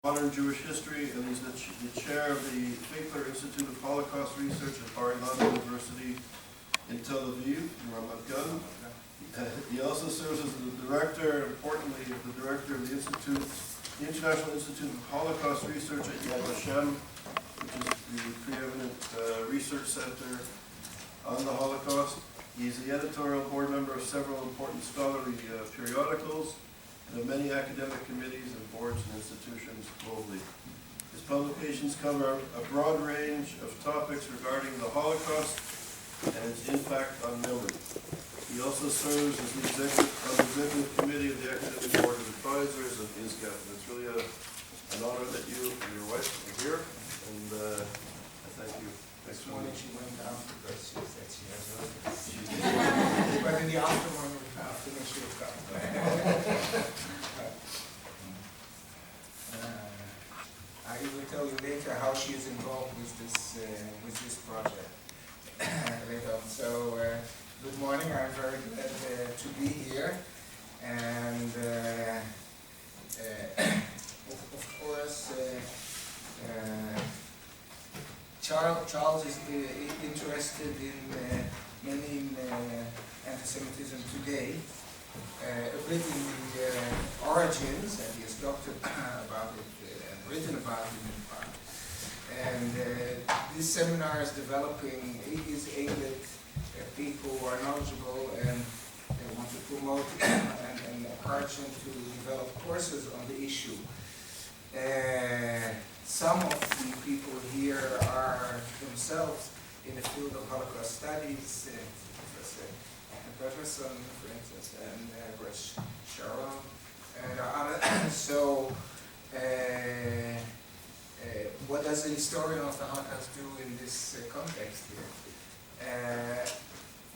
Modern Jewish History, and he's the chair of the Finkler Institute of Holocaust Research at Bar-Ilan University in Tel Aviv, in Ramat Gan. He also serves as the director, importantly, the director of the Institute, the International Institute of Holocaust Research at Vashem, which is the preeminent research center on the Holocaust. He's the editorial board member of several important scholarly periodicals, and of many academic committees and boards and institutions globally. His publications cover a broad range of topics regarding the Holocaust and its impact on memory. He also serves as the executive committee of the academic board of advisors of ISGAP, and it's really an honor that you and your wife are here, and I thank you. This morning she went down because she said she has work. But in the afternoon she will come. I will tell you later how she is involved with this project later on. So good morning. I'm very glad to be here, and of course. Charles is interested in many anti-Semitism today, a bit in the origins, and he has talked about it and written about it in part. And this seminar is developing, is aimed at people who are knowledgeable and they want to promote and encourage them to develop courses on the issue. Some of the people here are themselves in the field of Holocaust studies, Professor Patterson, for instance, and Rush Sharon, and others. So, what does the historian of the Holocaust do in this context here?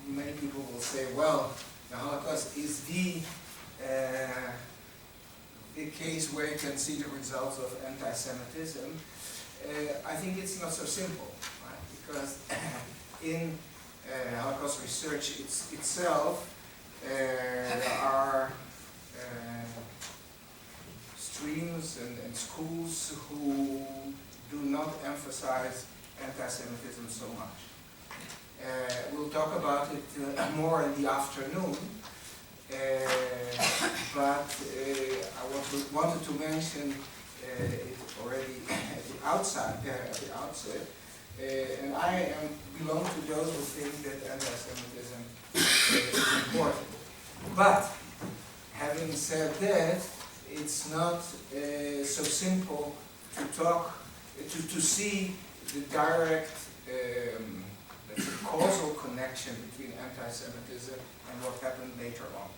Many people will say, well, the Holocaust is the case where you can see the results of anti-Semitism. I think it's not so simple, right? Because in Holocaust research itself, there are streams and schools who do not emphasize anti-Semitism so much. We'll talk about it more in the afternoon. But I wanted to mention it already at the outset, and I belong to those who think that anti-Semitism is important. But having said that, it's not so simple to see the direct causal connection between anti-Semitism and what happened later on.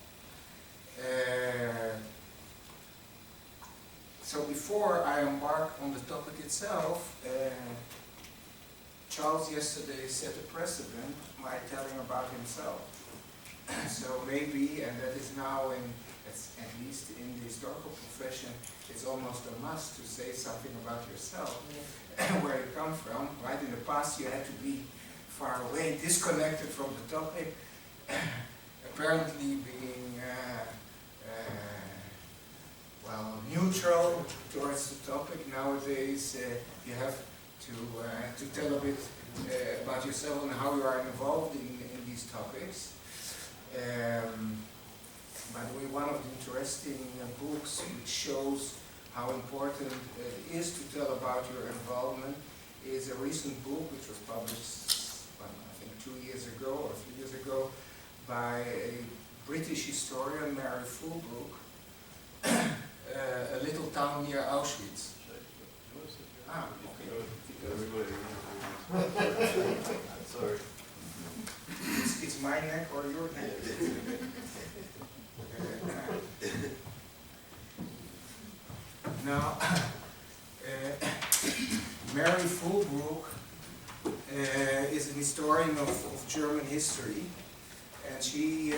So before I embark on the topic itself, Charles yesterday set a precedent by telling about himself. So maybe, and that is now at least in the historical profession, it's almost a must to say something about yourself, where you come from. Right, in the past you had to be far away, disconnected from the topic, apparently being neutral towards the topic. Nowadays, you have to tell a bit about yourself and how you are involved in these topics. By the way, one of the interesting books which shows how important it is to tell about your involvement is a recent book which was published, I think 2 years ago or 3 years ago, by a British historian, Mary Fulbrook, A Little Town Near Auschwitz. Ah, okay. Sorry. It's my neck or your neck? Now, Mary Fulbrook is an historian of German history, and she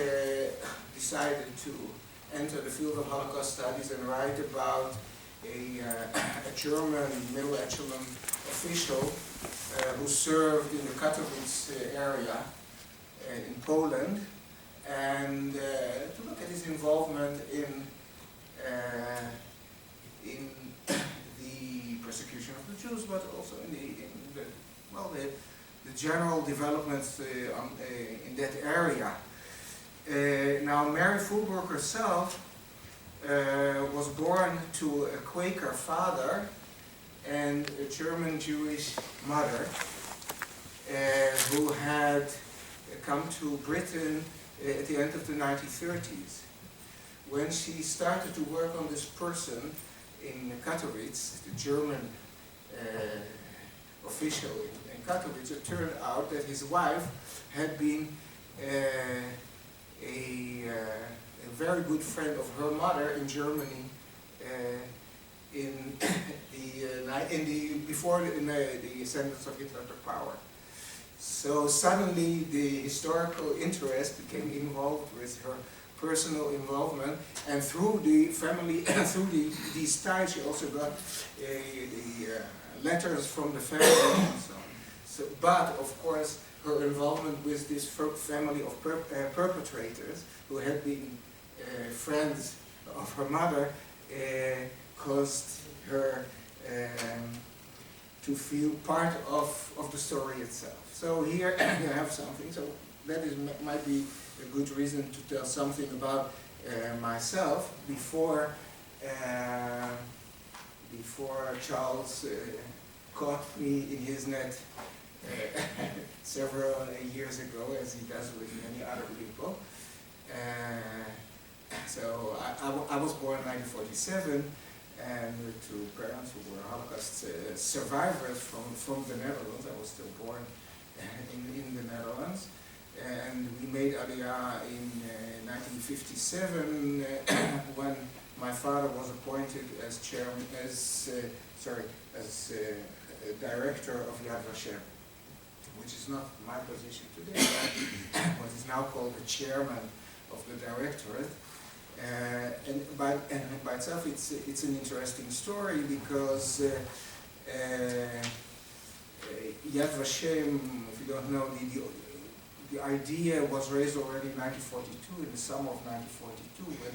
decided to enter the field of Holocaust studies and write about a German middle echelon official who served in the Katowice area in Poland, and to look at his involvement in persecution of the Jews, but also in the general developments in that area. Now, Mary Fulbrook herself was born to a Quaker father and a German Jewish mother who had come to Britain at the end of the 1930s. When she started to work on this person in Katowice, the German official in Katowice, it turned out that his wife had been a very good friend of her mother in Germany before the ascendance of Hitler to power. So suddenly the historical interest became involved with her personal involvement, and through the family, through these ties, she also got the letters from the family and so on. So, but of course, her involvement with this family of perpetrators who had been friends of her mother caused her to feel part of the story itself. So here you have something. So that might be a good reason to tell something about myself before Charles caught me in his net several years ago, as he does with many other people. So I was born in 1947, and with two parents who were Holocaust survivors from the Netherlands. I was still born in the Netherlands. And we made Aliyah in 1957 when my father was appointed as director of Yad Vashem, which is not my position today, but what is now called the chairman of the directorate. And by itself, it's an interesting story because Yad Vashem, if you don't know, the idea was raised already in 1942, in the summer of 1942, when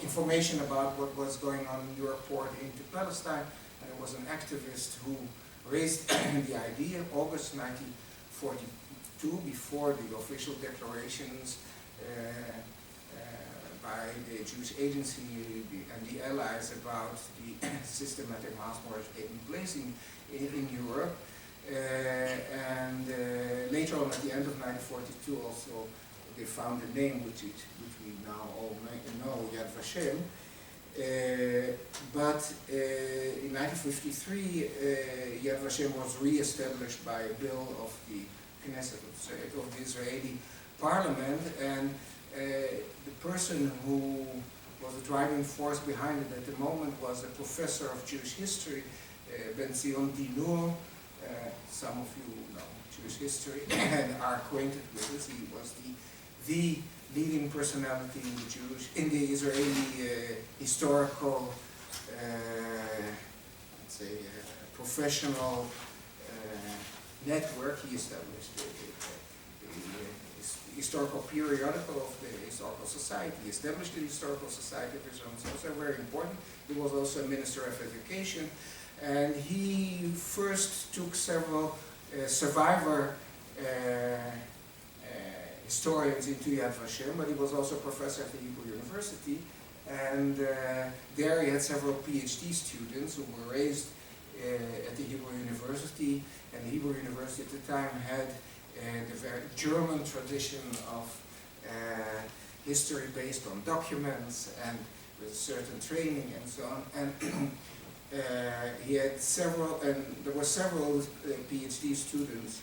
information about what was going on in Europe poured into Palestine, and there was an activist who raised the idea, August 1942, before the official declarations by the Jewish Agency and the Allies about the systematic mass murders taking place in Europe. And later on, at the end of 1942, also they found a name which we now all know, Yad Vashem. But in 1953, Yad Vashem was re-established by a bill of the Knesset, of the Israeli parliament, and the person who was the driving force behind it at the moment was a professor of Jewish history, Ben Zion Dinur. Some of you know Jewish history and are acquainted with this. He was the leading personality in the Israeli historical, let's say, professional network. He established the historical periodical of the Historical Society. He established the Historical Society of Israel, so it's very important. He was also a minister of education. And he first took several survivor historians into Yad Vashem, but he was also a professor at the Hebrew University. And there he had several PhD students who were raised at the Hebrew University. And the Hebrew University at the time had the very German tradition of history based on documents and with certain training and so on. And he had several, and there were several PhD students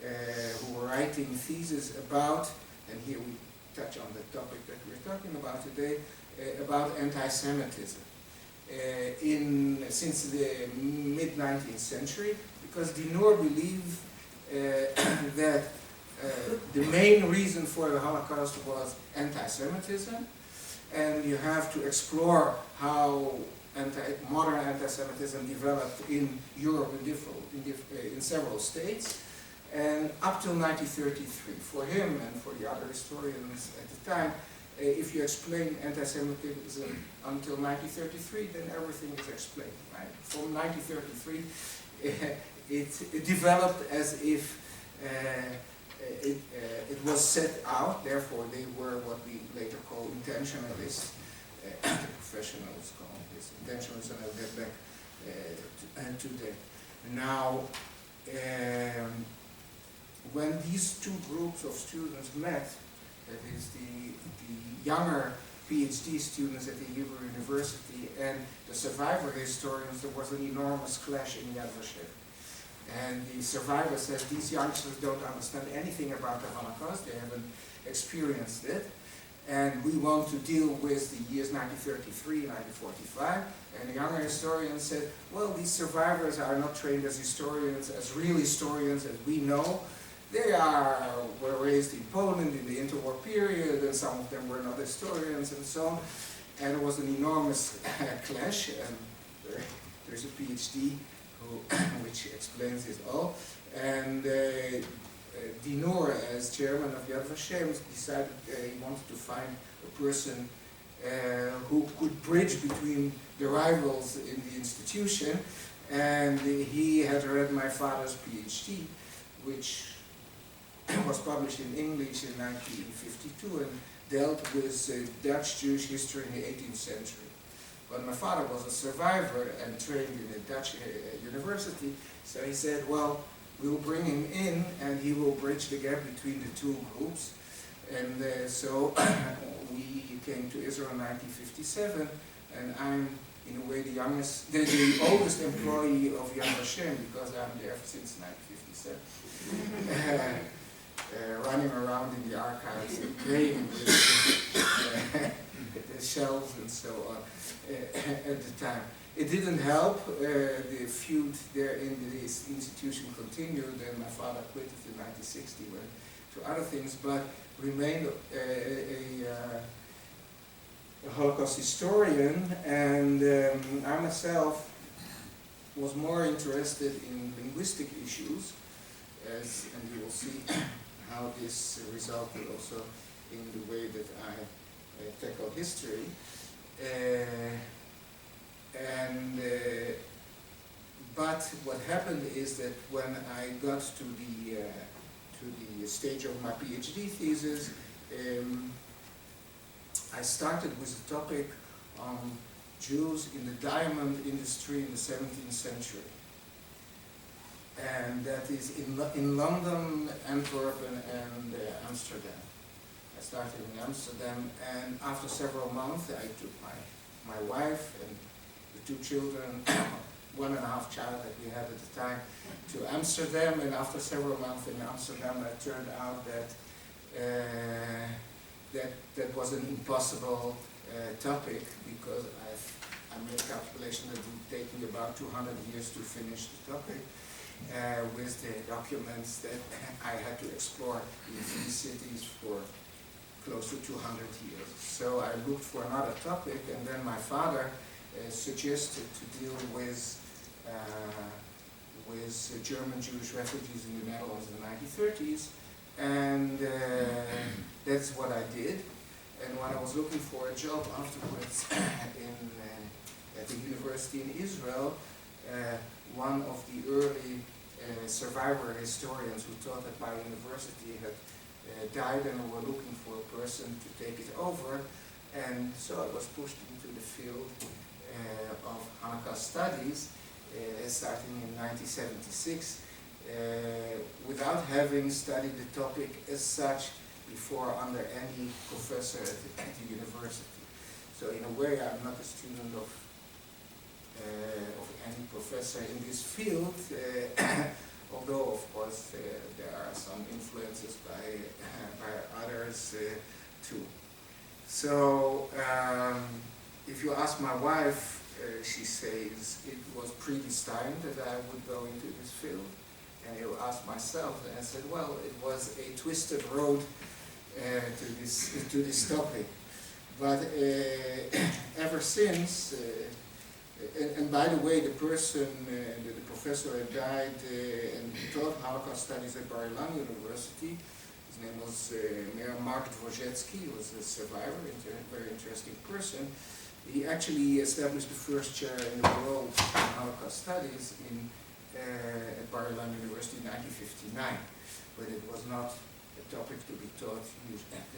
who were writing theses about, and here we touch on the topic that we're talking about today, about anti-Semitism since the mid-19th century, because Dinur believed that the main reason for the Holocaust was anti-Semitism, and you have to explore how modern anti-Semitism developed in Europe in several states, and up till 1933. For him and for the other historians at the time, if you explain anti-Semitism until 1933, then everything is explained, right? From 1933, it developed as if it was set out, therefore they were what we later call intentionalists. The professionals call this intentionalists, and I'll get back to that. Now, when these two groups of students met, that is the younger PhD students at the Hebrew University and the survivor historians, there was an enormous clash in Yad Vashem. And the survivor says these youngsters don't understand anything about the Holocaust, they haven't experienced it, and we want to deal with the years 1933, 1945. And the younger historian said, well, these survivors are not trained as historians, as real historians as we know. They were raised in Poland in the interwar period, and some of them were not historians and so on. And there was an enormous clash, and there's a PhD which explains it all. And Dinur, as chairman of Yad Vashem, decided he wanted to find a person who could bridge between the rivals in the institution. And he had read my father's PhD, which was published in English in 1952 and dealt with Dutch Jewish history in the 18th century. But my father was a survivor and trained in a Dutch university, so he said, well, we'll bring him in and he will bridge the gap between the two groups. And so we came to Israel in 1957, and I'm in a way the oldest employee of Yad Vashem, because I'm there since 1957. Running around in the archives and playing with the shelves and so on at the time. It didn't help. The feud there in this institution continued, and my father quit it in 1960, went to other things, but remained a Holocaust historian. And I myself was more interested in linguistic issues, and you will see how this resulted also in the way that I tackle history. But what happened is that when I got to the stage of my PhD thesis, I started with a topic on Jews in the diamond industry in the 17th century. And that is in London, Antwerp, and Amsterdam. I started in Amsterdam, and after several months I took my wife and the 2 children, 1.5 child that we had at the time, to Amsterdam. And after several months in Amsterdam, it turned out that that was an impossible topic, because I made a calculation that it would take me about 200 years to finish the topic. With the documents that I had to explore in 3 cities for close to 200 years. So I looked for another topic, and then my father suggested to deal with German Jewish refugees in the Netherlands in the 1930s, and that's what I did. And when I was looking for a job afterwards at the university in Israel, one of the early survivor historians who taught at my university had died, and were looking for a person to take it over. And so I was pushed into the field of Holocaust studies, starting in 1976, without having studied the topic as such before under any professor at the university. So in a way, I'm not a student of any professor in this field, although of course there are some influences by others too. So if you ask my wife, she says it was predestined that I would go into this field. And you ask myself, and I said, well, it was a twisted road to this topic. But ever since, and by the way, the person, the professor had died and taught Holocaust studies at Bar-Ilan University. His name was Mayor Mark Dvorzetsky. He was a survivor, a very interesting person. He actually established the first chair in the world in Holocaust studies at Bar-Ilan University in 1959, but it was not a topic to be taught at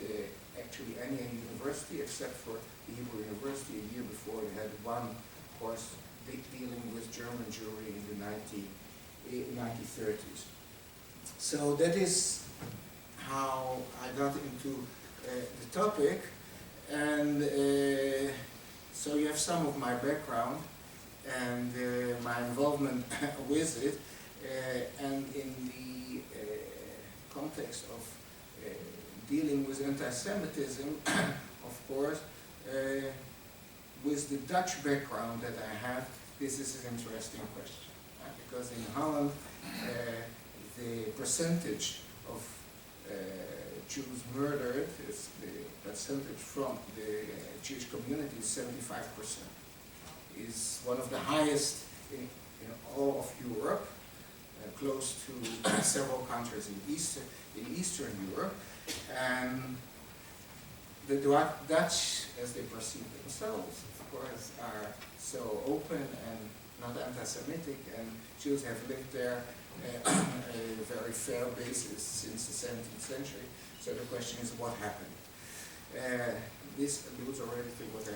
actually any university except for the Hebrew University. A year before, they had one course dealing with German Jewry in the 1930s. So that is how I got into the topic, and so you have some of my background and my involvement with it, and in the context of dealing with anti-Semitism, of course, with the Dutch background that I have, this is an interesting question. Because in Holland, the percentage of Jews murdered, the percentage from the Jewish community is 75%. Is one of the highest in all of Europe, close to several countries in Eastern Europe. And the Dutch, as they perceive themselves, of course, are so open and not anti-Semitic, and Jews have lived there on a very fair basis since the 17th century. So the question is, what happened? This alludes already to what the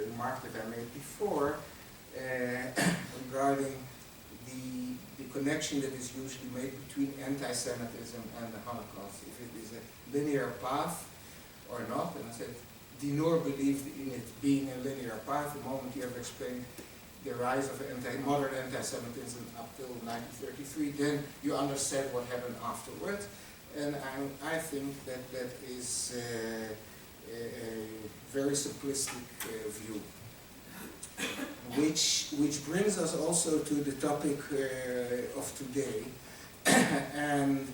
remark that I made before regarding the connection that is usually made between anti-Semitism and the Holocaust. If it is a linear path or not, and I said, Dinur believed in it being a linear path. The moment you have explained the rise of modern anti-Semitism up till 1933, then you understand what happened afterwards. And I think that that is a very simplistic view, which brings us also to the topic of today, and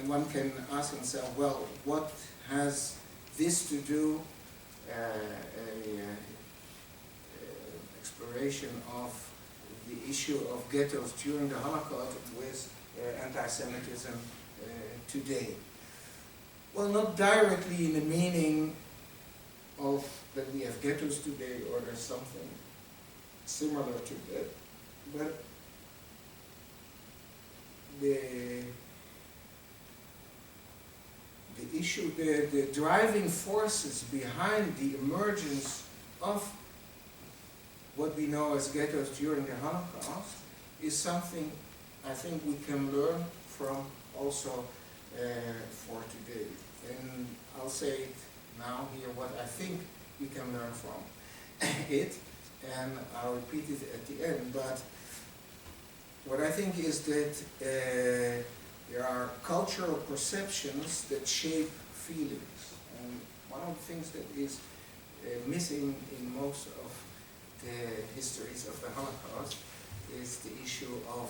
one can ask himself, well, what has this to do, exploration of the issue of ghettos during the Holocaust with anti-Semitism today? Well, not directly in the meaning of that we have ghettos today or there's something similar to that, but the issue, the driving forces behind the emergence of what we know as ghettos during the Holocaust is something I think we can learn from also for today. And I'll say it now here what I think we can learn from it, and I'll repeat it at the end. But what I think is that there are cultural perceptions that shape feelings. And one of the things that is missing in most of the histories of the Holocaust is the issue of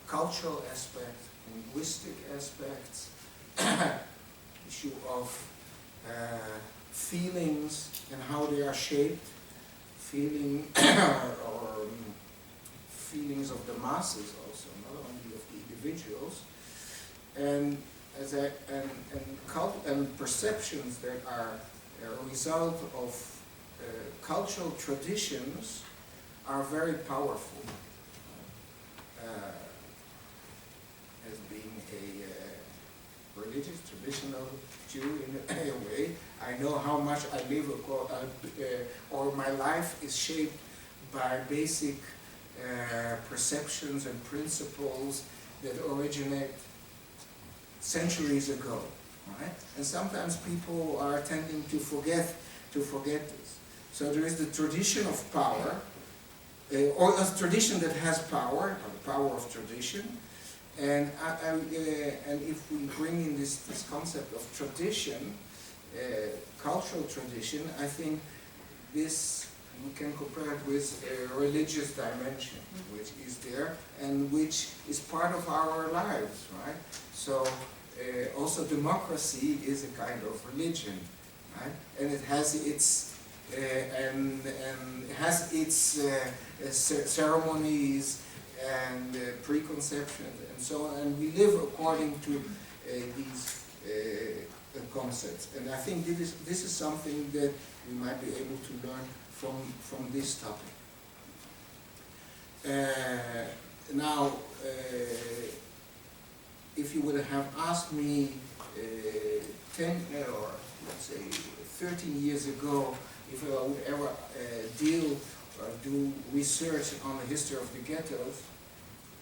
cultural aspect, linguistic aspects, issue of feelings and how they are shaped, feelings of the masses also, not only of the individuals, and perceptions that are a result of cultural traditions are very powerful. As being a religious, traditional Jew in a way, I know how much I live, or my life is shaped by basic perceptions and principles that originate centuries ago, right? And sometimes people are tending to forget this. So there is the tradition of power, or a tradition that has power, or the power of tradition. And if we bring in this concept of tradition, cultural tradition, I think this we can compare it with a religious dimension, which is there and which is part of our lives, right? So also democracy is a kind of religion, right? And it has its ceremonies, and preconceptions and so on, and we live according to these concepts. And I think this is something that we might be able to learn from this topic. Now, if you would have asked me 10 or let's say 13 years ago if I would ever deal or do research on the history of the ghettos,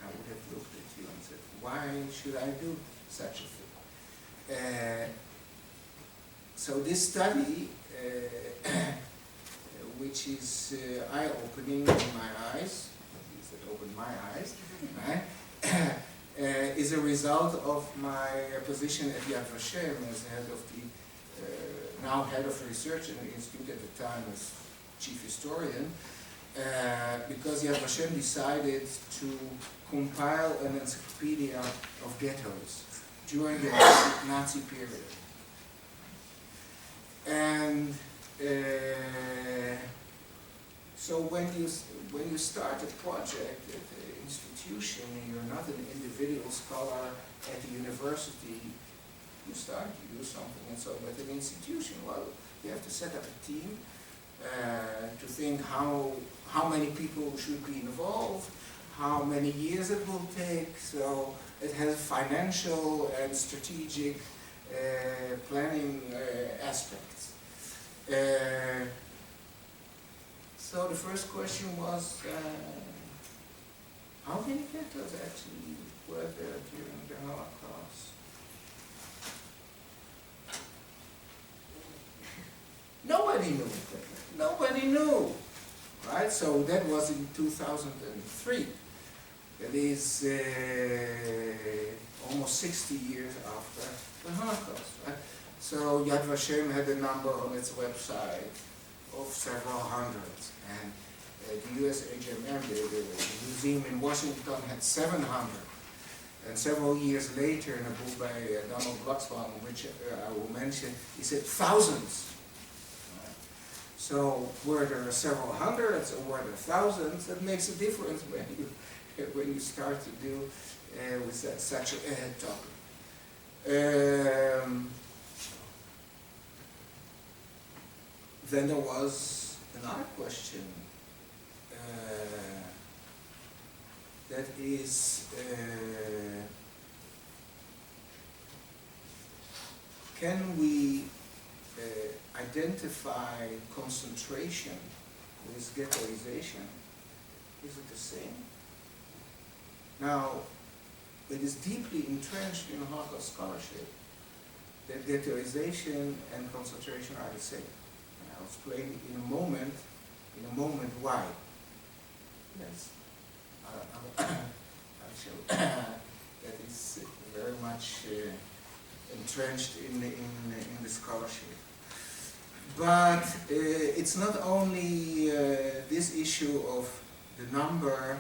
I would have looked at you and said, why should I do such a thing? So this study, which is eye-opening in my eyes, at least it opened my eyes, right? Is a result of my position at Yad Vashem as head of the, now head of research in the institute at the time as chief historian, because Yad Vashem decided to compile an encyclopedia of ghettos during the Nazi period. And so when you start a project at the institution and you're not an individual scholar at the university, you start to do something. And so at an institution, well, you have to set up a team to think how many people should be involved, how many years it will take. So it has financial and strategic planning aspects. So the first question was, how many ghettos actually were there during the Holocaust? Nobody knew. Nobody knew, right? So that was in 2003. That is almost 60 years after the Holocaust, right? So Yad Vashem had a number on its website of several hundreds, and the USHMM, the museum in Washington, had 700. And several years later, in a book by Donald Glucksbaum, which I will mention, he said thousands. So where there are several hundreds or where there are thousands, that makes a difference when you start to do with such a topic. Then there was another question that is, can we identify concentration with ghettoization? Is it the same? Now, it is deeply entrenched in Holocaust scholarship that ghettoization and concentration are the same. And I'll explain in a moment why. Yes, I'll show that is very much entrenched in the scholarship. But it's not only this issue of the number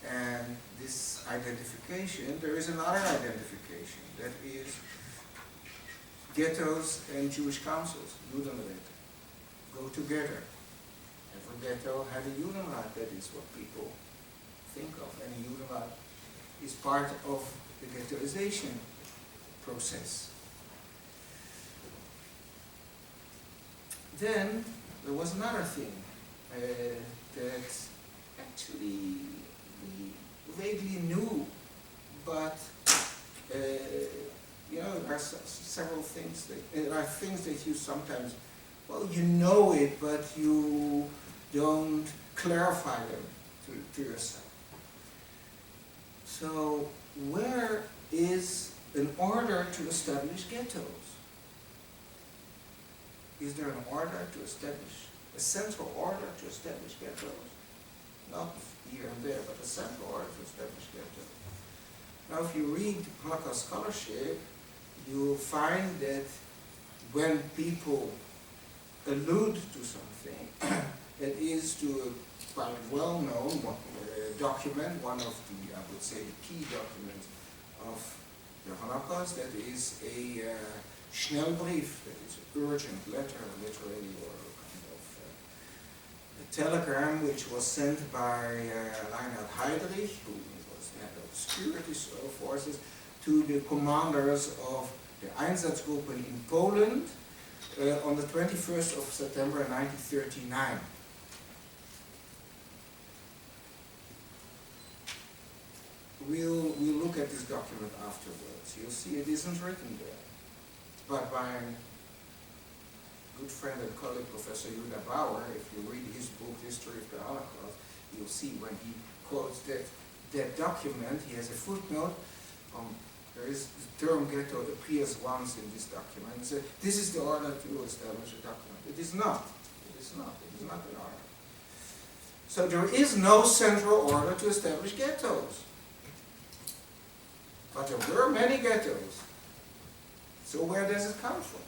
and this identification, there is another identification, that is ghettos and Jewish councils, Judenräte, go together. Every ghetto had a Judenrat, that is what people think of, and a Judenrat is part of the ghettoization process. Then there was another thing that actually we vaguely knew, but you know, there are several things there are things that you sometimes, well, you know it, but you don't clarify them to yourself. So where is an order to establish ghettos? Is there an order to establish, a central order to establish ghettos? Not here and there, but a central order to establish ghettos. Now, if you read Holocaust scholarship, you will find that when people allude to something, it is to a quite well-known document, one of the, I would say, the key documents of the Holocaust, that is a Schnellbrief, that is an urgent letter, literally, or kind of a telegram which was sent by Reinhard Heydrich, who was the head of security forces, to the commanders of the Einsatzgruppen in Poland on the 21st of September 1939. We'll look at this document afterwards. You'll see it isn't written there. But my good friend and colleague, Professor Judah Bauer, if you read his book, History of the Holocaust, you'll see when he quotes that document, he has a footnote. There is the term ghetto appears once in this document. He said, this is the order to establish a document. It is not. It is not. It is not an order. So there is no central order to establish ghettos. But there were many ghettos. So where does it come from?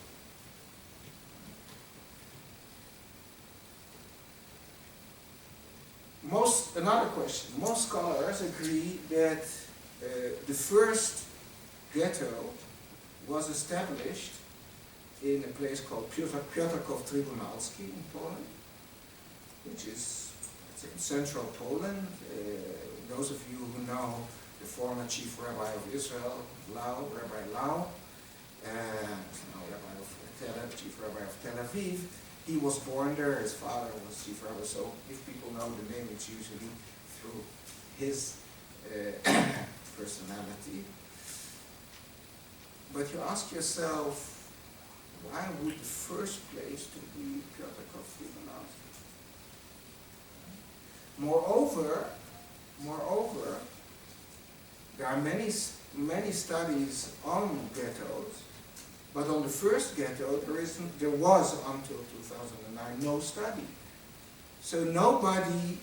Another question. Most scholars agree that the first ghetto was established in a place called Piotrków Trybunalski in Poland, which is in central Poland. Those of you who know the former chief rabbi of Israel, Rabbi Lau, chief rabbi of Tel Aviv, he was born there, his father was chief rabbi, so if people know the name, it's usually through his personality. But you ask yourself, why would the first place to be Piotrków Trybunalski? Moreover, there are many studies on ghettos, but on the first ghetto there was until 2009 no study. So nobody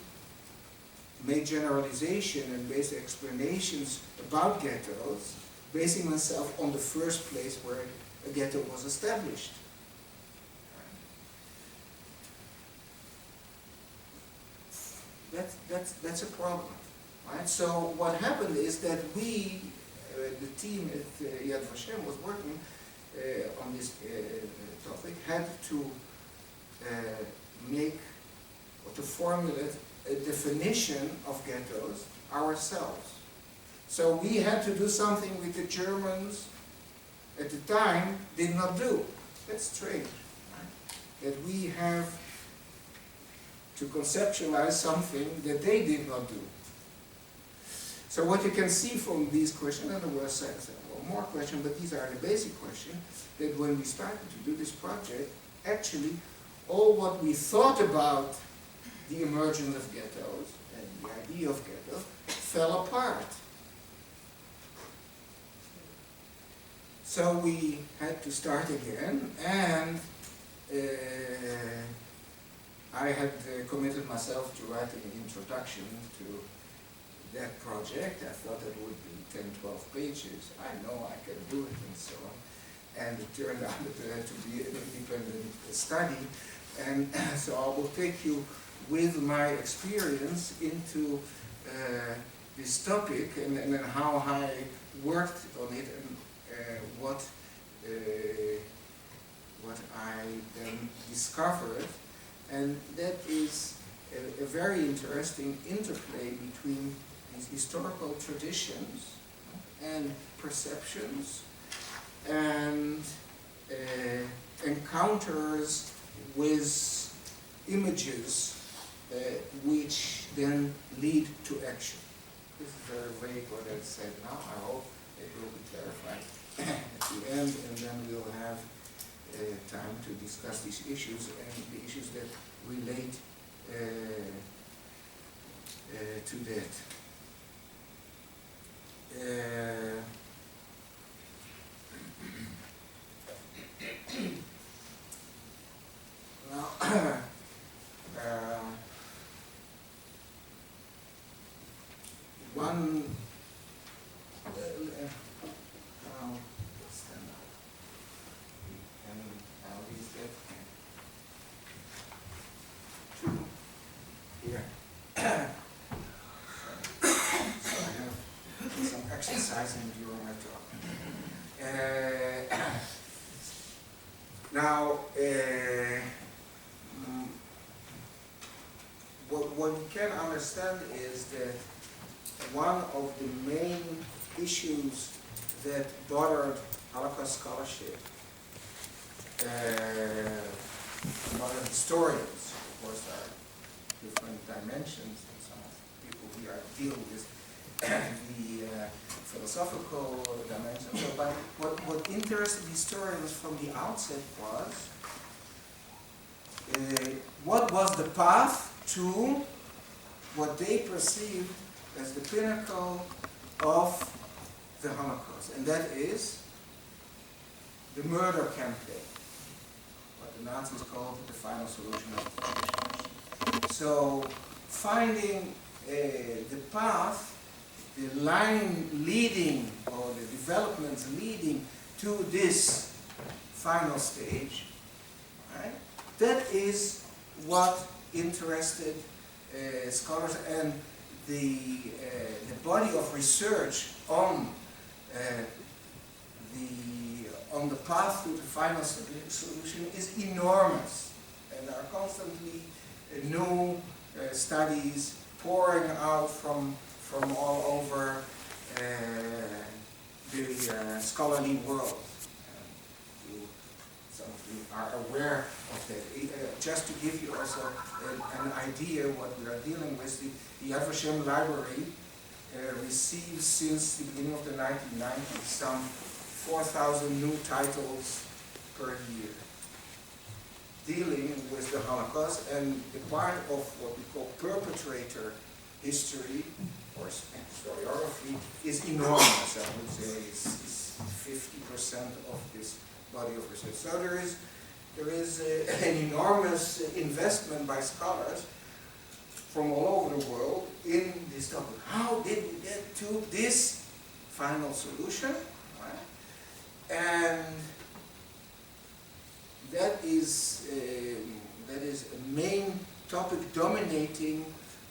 made generalization and based explanations about ghettos, basing themselves on the first place where a ghetto was established. That's a problem. Right? So what happened is that we, the team at Yad Vashem was working on this topic, had to make or to formulate a definition of ghettos ourselves. So we had to do something which the Germans at the time did not do. That's strange. Right? That we have to conceptualize something that they did not do. So what you can see from these questions, and there were more questions, but these are the basic questions, that when we started to do this project, actually all what we thought about the emergence of ghettos and the idea of ghettos fell apart. So we had to start again, and I had committed myself to writing an introduction to that project. I thought it would be 10, 12 pages. I know I can do it and so on. And it turned out to be an independent study. And so I will take you with my experience into this topic and how I worked on it and what I then discovered. And that is a very interesting interplay between these historical traditions and perceptions and encounters with images which then lead to action. This is very vague what I said now. I hope it will be clarified at the end, and then we'll have time to discuss these issues and the issues that relate to that. Now, one exercising during my talk. Now, what we can understand is that one of the main issues that bothered Holocaust scholarship, modern historians, of course, there are different dimensions, and some of the people here deal with the philosophical dimension. So, but what interested historians from the outset was what was the path to what they perceived as the pinnacle of the Holocaust, and that is the murder campaign, what the Nazis called the final solution of the Jewish nation. So finding the path, the line leading, or the developments leading to this final stage, right? That is what interested scholars, and the body of research on the path to the final solution is enormous, and there are constantly new studies pouring out from all over the scholarly world. Some of you are aware of that. Just to give you also an idea what we are dealing with, the Vashem library receives since the beginning of the 1990s some 4,000 new titles per year dealing with the Holocaust, and the part of what we call perpetrator history or historiography is enormous. I would say it's 50% of this body of research. So there is an enormous investment by scholars from all over the world in this topic. How did we get to this final solution? Right? And that is a main topic dominating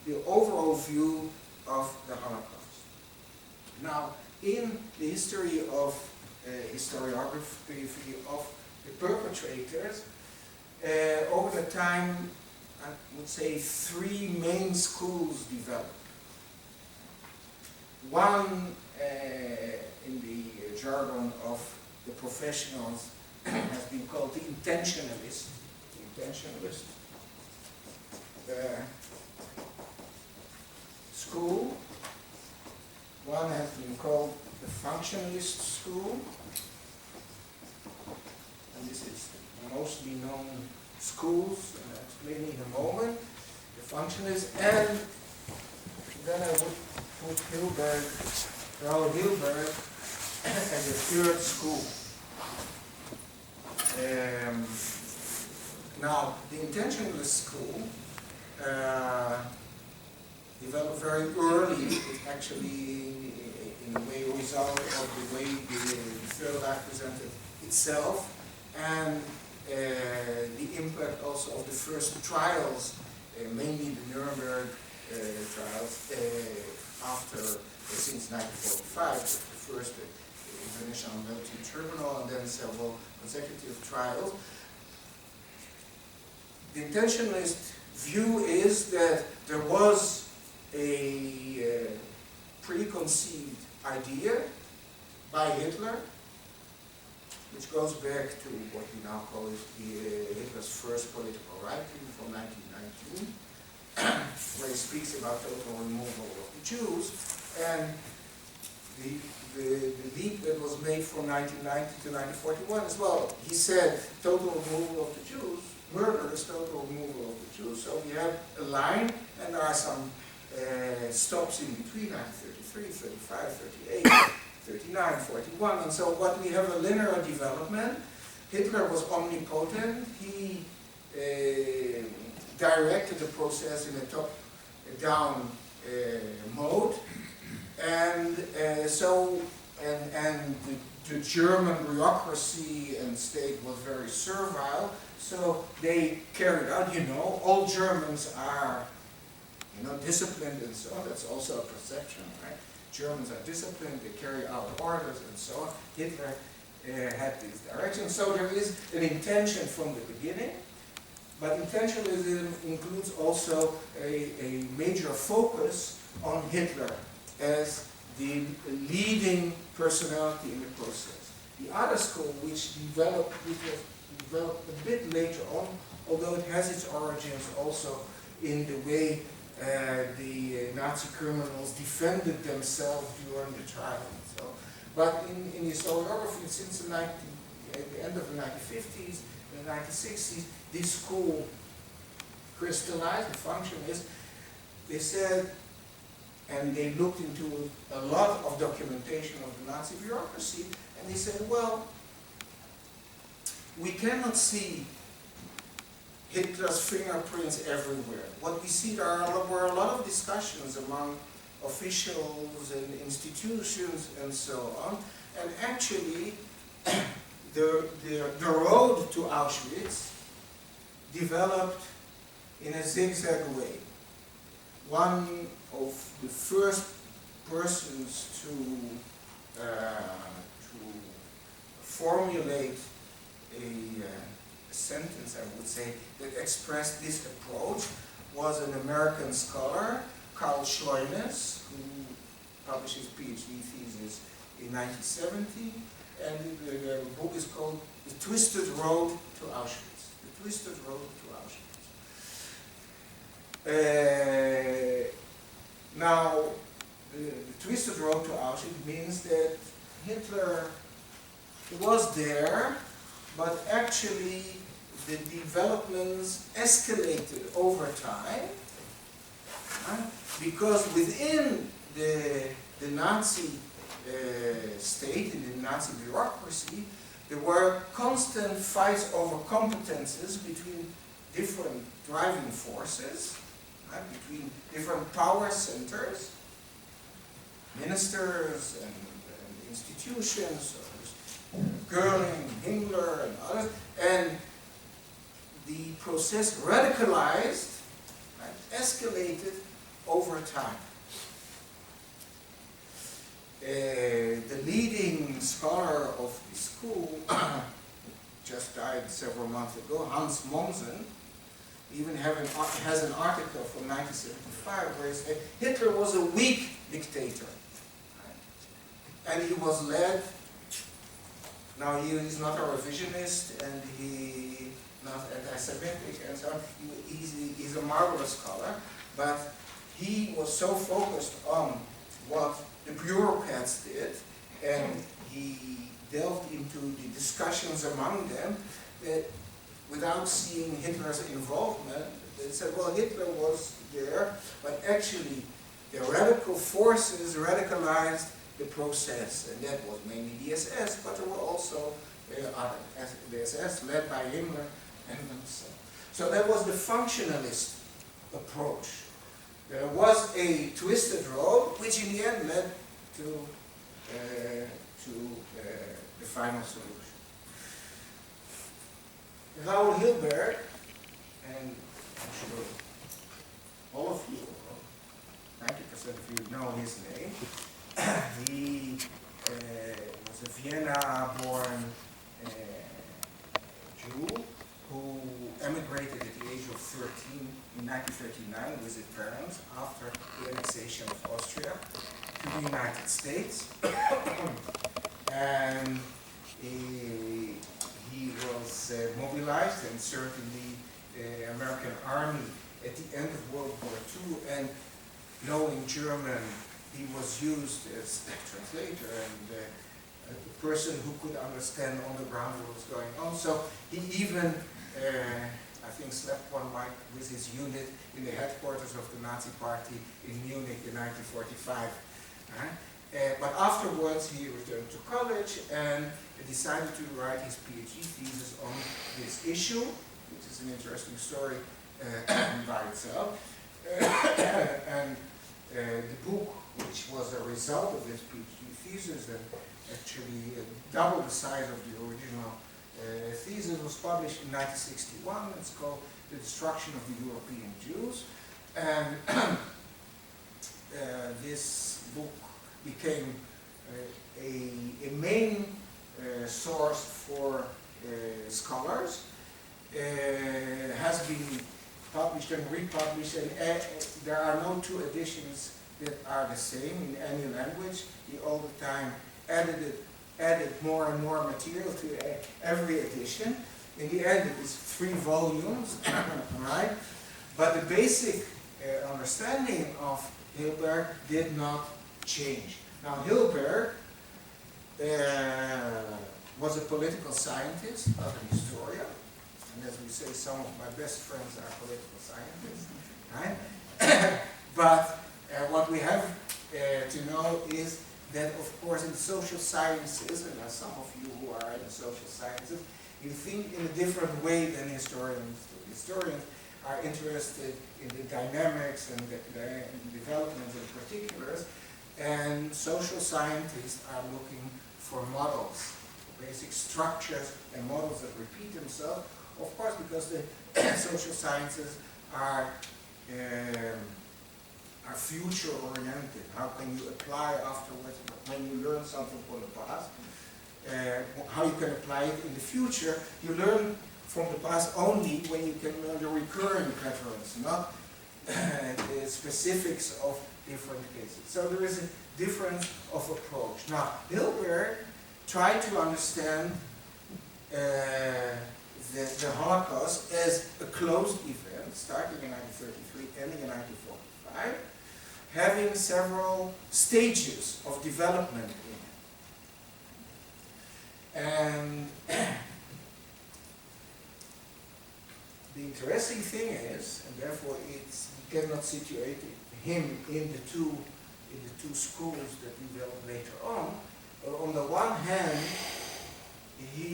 the overall view of the Holocaust. Now, in the history of historiography of the perpetrators, over the time, I would say 3 main schools developed. One, in the jargon of the professionals, has been called the intentionalist. School. One has been called the functionalist school, and this is the mostly known schools, and I'll explain in a moment. The functionalist, and then I would put Raoul Hilberg as a third school. Now, the intentionalist school developed very early. It actually, in a way, a result of the way the Third Reich presented itself, and the impact also of the first trials, mainly the Nuremberg trials, since 1945, the first International Military Tribunal, and then several consecutive trials. The intentionalist view is that there was a preconceived idea by Hitler, which goes back to what we now call Hitler's first political writing from 1919, where he speaks about total removal of the Jews, and the leap that was made from 1990 to 1941 as well. He said total removal of the Jews, murder is total removal of the Jews. So we have a line, and there are some stops in between, 1933, 35, 38, 39, 41, and so what we have a linear development. Hitler was omnipotent. He directed the process in a top-down mode, and the German bureaucracy and state was very servile, so they carried out, all Germans are, disciplined and so on. That's also a perception, right? Germans are disciplined, they carry out orders and so on. Hitler had this direction, so there is an intention from the beginning But intentionalism includes also a major focus on Hitler as the leading personality in the process. The other school, which was developed a bit later on, although it has its origins also in the way the Nazi criminals defended themselves during the trial. So, but in historiography, since the end of the 1950s, the 1960s, this school crystallized. The function is, they said, and they looked into a lot of documentation of the Nazi bureaucracy, and they said, well, we cannot see Hitler's fingerprints everywhere. What we see, were a lot of discussions among officials and institutions and so on, and actually the road to Auschwitz developed in a zigzag way. One of the first persons to formulate a sentence, I would say, that expressed this approach was an American scholar, Karl Schleuners, who published his PhD thesis in 1970, and the book is called The Twisted Road to Auschwitz. The Twisted Road to Auschwitz. Now, the Twisted Road to Auschwitz means that Hitler was there, but actually the developments escalated over time, because within the Nazi state, in the Nazi bureaucracy, there were constant fights over competences between different driving forces, between different power centers, ministers and institutions, Goering, Himmler, and others, and the process radicalized, escalated over time. The leading scholar of the school just died several months ago, Hans Mommsen, even has an article from 1975 where he said Hitler was a weak dictator. And he was led, now he is not a revisionist and he not anti-Semitic and so on, he's a marvelous scholar, but he was so focused on what the bureaucrats did, and he delved into the discussions among them, that without seeing Hitler's involvement, they said, well, Hitler was there, but actually the radical forces radicalized the process, and that was mainly the SS, but there were also the SS led by Himmler and so on. So that was the functionalist approach. There was a twisted road, which in the end led to the final solution. Raoul Hilberg, and I'm sure all of you, 90% of you know his name, he was a Vienna-born Jew who emigrated at the age of 13 in 1939 with his parents after the annexation of Austria to the United States. And he was mobilized and served in the American Army at the end of World War II, and knowing German, he was used as a translator and a person who could understand on the ground what was going on. So he even, I think, slept one night with his unit in the headquarters of the Nazi Party in Munich in 1945. But afterwards he returned to college and decided to write his PhD thesis on this issue, which is an interesting story by itself. And the book, which was a result of his PhD thesis and actually double the size of the original thesis, was published in 1961. It's called The Destruction of the European Jews. And this book became a main source for scholars. has been published and republished, and there are no two editions that are the same in any language. He all the time added more and more material to every edition. In the end, it is 3 volumes, right? But the basic understanding of Hilberg did not change. Now, Hilberg was a political scientist, not a historian. And as we say, some of my best friends are political scientists, right? But what we have to know is that, of course, in social sciences, and there are some of you who are in the social sciences, you think in a different way than historians do. Historians are interested in the dynamics and the developments and particulars, and social scientists are looking for models, basic structures and models that repeat themselves, of course, because the social sciences are future-oriented. How can you apply afterwards, when you learn something from the past, how you can apply it in the future? You learn from the past only when you can learn the recurring patterns, not the specifics of different cases. So there is a difference of approach. Now, Hilberg tried to understand the Holocaust as a closed event, starting in 1933, ending in 1945, having several stages of development in it. And the interesting thing is, and therefore you cannot situate him in the two schools that we will later on the one hand, he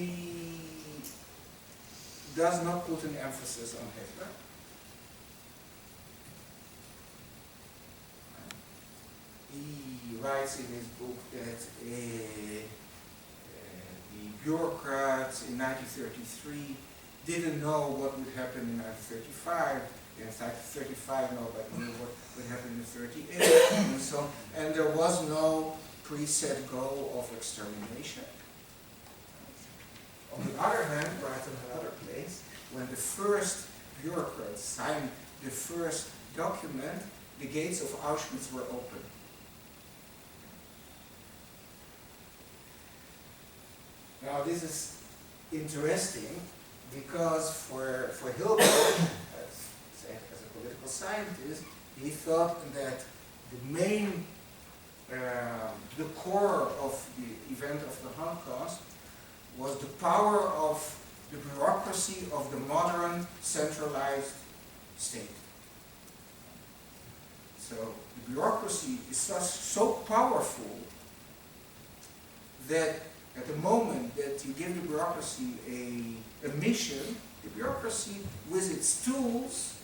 does not put an emphasis on Hitler. He writes in his book that the bureaucrats in 1933 didn't know what would happen in 1935. In fact, 35 nobody knew what would happen in 38 and so on. And there was no preset goal of extermination. On the other hand, right in another place, when the first bureaucrats signed the first document, the gates of Auschwitz were open. Now this is interesting because for Hilberg, as a political scientist, he thought that the main, the core of the event of the Holocaust was the power of the bureaucracy of the modern centralized state. So the bureaucracy is so powerful that at the moment that you give the bureaucracy a mission, the bureaucracy with its tools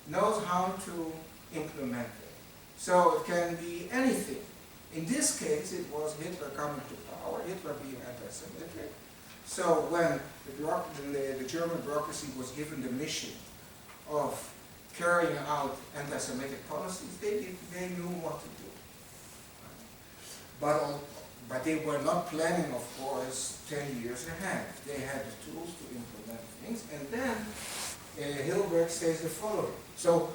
knows how to implement it. So it can be anything. In this case, it was Hitler coming to power, Hitler being anti-Semitic. So when the German bureaucracy was given the mission of carrying out anti-Semitic policies, they knew what to do. But they were not planning, of course, 10 years ahead. They had the tools to implement things. And then Hilberg says the following. So,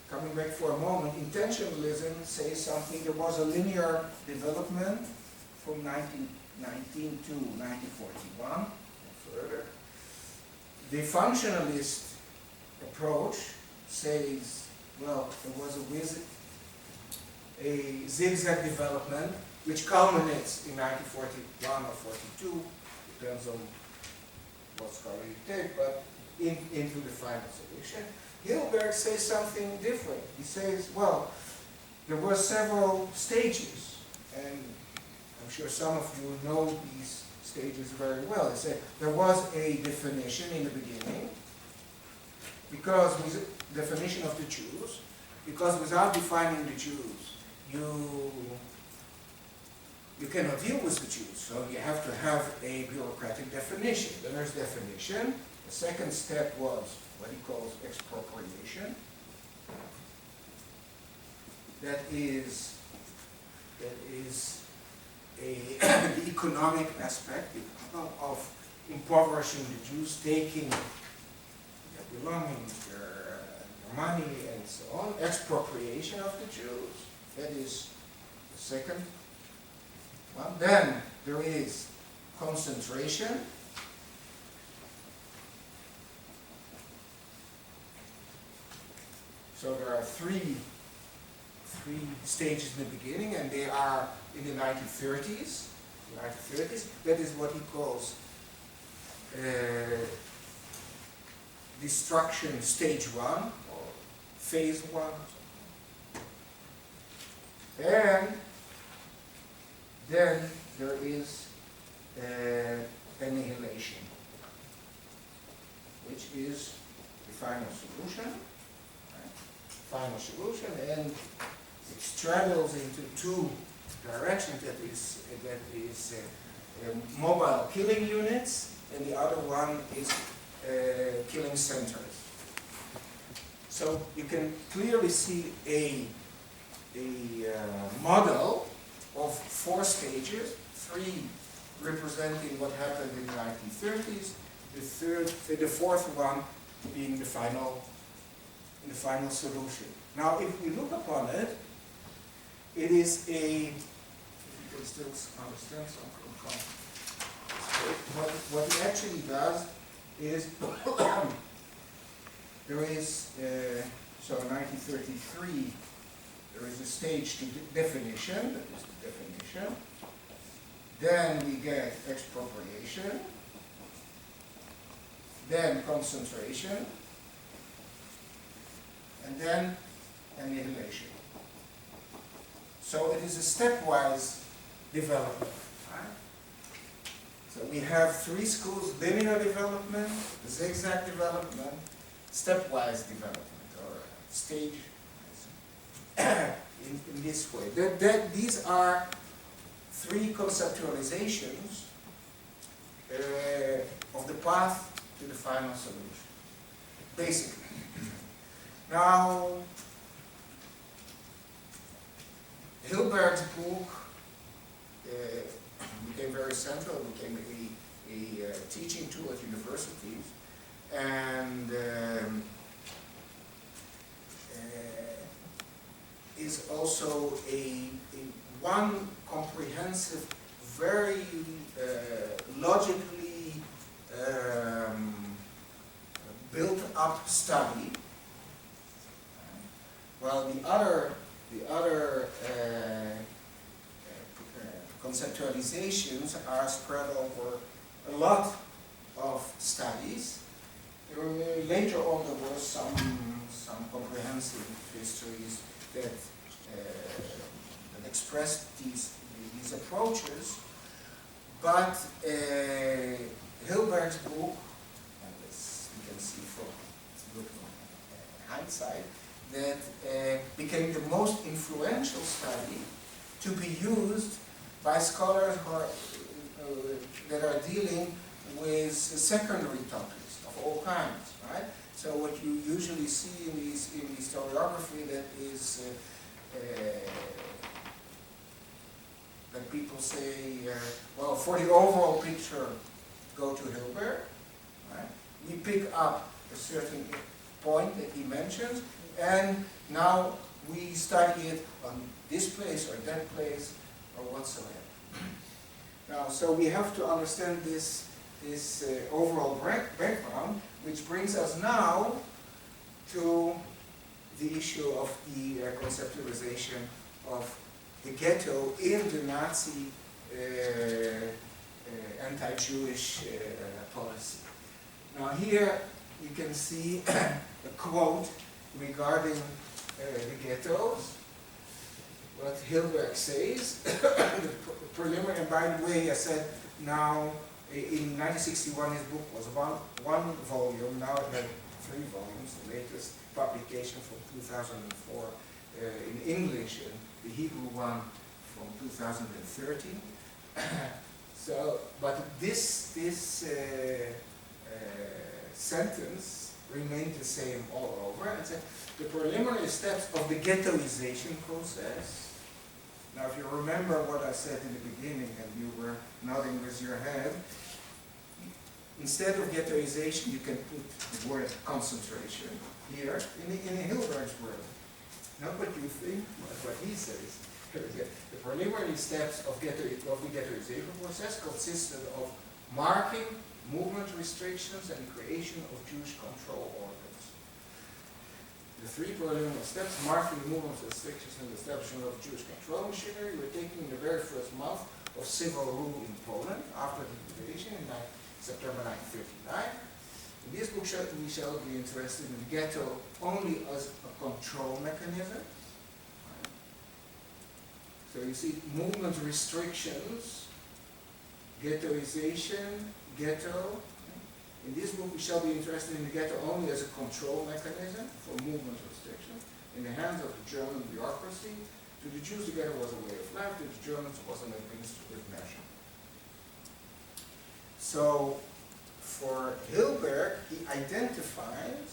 coming back for a moment, intentionalism says something. There was a linear development from 1919 to 1941 and further. The functionalist approach says, well, there was a zigzag development which culminates in 1941 or 42, depends on what scholar you take, but into the final solution. Hilberg says something different. He says, well, there were several stages, and I'm sure some of you know these stages very well. He said there was a definition in the beginning, because with definition of the Jews, because without defining the Jews, you cannot deal with the Jews, so you have to have a bureaucratic definition. Then there's definition. The second step was what he calls expropriation. That is the economic aspect of impoverishing the Jews, taking their belongings, their money, and so on. Expropriation of the Jews. That is the second one. Then there is concentration. So there are three stages in the beginning, and they are in the 1930s. That is what he calls destruction stage 1 or phase 1. And then there is annihilation, which is the final solution. Final solution, and it straddles into two directions. That is mobile killing units, and the other one is killing centers. So you can clearly see a model of 4 stages, 3 representing what happened in the 1930s, the fourth one being the final solution. Now, if we look upon it, it is a, you can still understand something. What it actually does is, there is, so in 1933, there is a stage to definition, that is the definition. Then we get expropriation, then concentration, and then annihilation. So it is a stepwise development. Right? So we have 3 schools: linear development, zigzag development, stepwise development, or stage in this way. These are 3 conceptualizations of the path to the final solution, basically. Now, Hilberg's book became very central, became a teaching tool at universities, and is also one comprehensive, very logically built up study. Well, the other conceptualizations are spread over a lot of studies. Later on, there were some comprehensive histories that expressed these approaches, but Hilberg's book, and this you can see from looking hindsight, that became the most influential study to be used by scholars that are dealing with secondary topics of all kinds, right? So what you usually see in historiography, that is that people say, well, for the overall picture, go to Hilberg, right? We pick up a certain point that he mentions, and now we study it on this place or that place or whatsoever. Now, so we have to understand this overall background, which brings us now to the issue of the conceptualization of the ghetto in the Nazi anti-Jewish policy. Now here you can see a quote regarding the ghettos, what Hilberg says. The preliminary, and by the way, I said now in 1961 his book was one volume, now it had 3 volumes, the latest publication from 2004 in English, and the Hebrew one from 2013. So, but this sentence remained the same all over, and said the preliminary steps of the ghettoization process. Now, if you remember what I said in the beginning, and you were nodding with your head, instead of ghettoization, you can put the word concentration here in Hilberg's word. Not what you think, but what he says. The preliminary steps of the ghettoization process consisted of marking movement restrictions and creation of Jewish control organs. The three preliminary steps, marking movement restrictions and the establishment of Jewish control machinery, were taken in the very first month of civil rule in Poland after the invasion in September 1939. In this book, we shall be interested in the ghetto only as a control mechanism. So you see movement restrictions, ghettoization, ghetto. In this book, we shall be interested in the ghetto only as a control mechanism for movement restrictions in the hands of the German bureaucracy. To the Jews, the ghetto was a way of life. To the Germans, it was an administrative measure. So, for Hilberg, he identified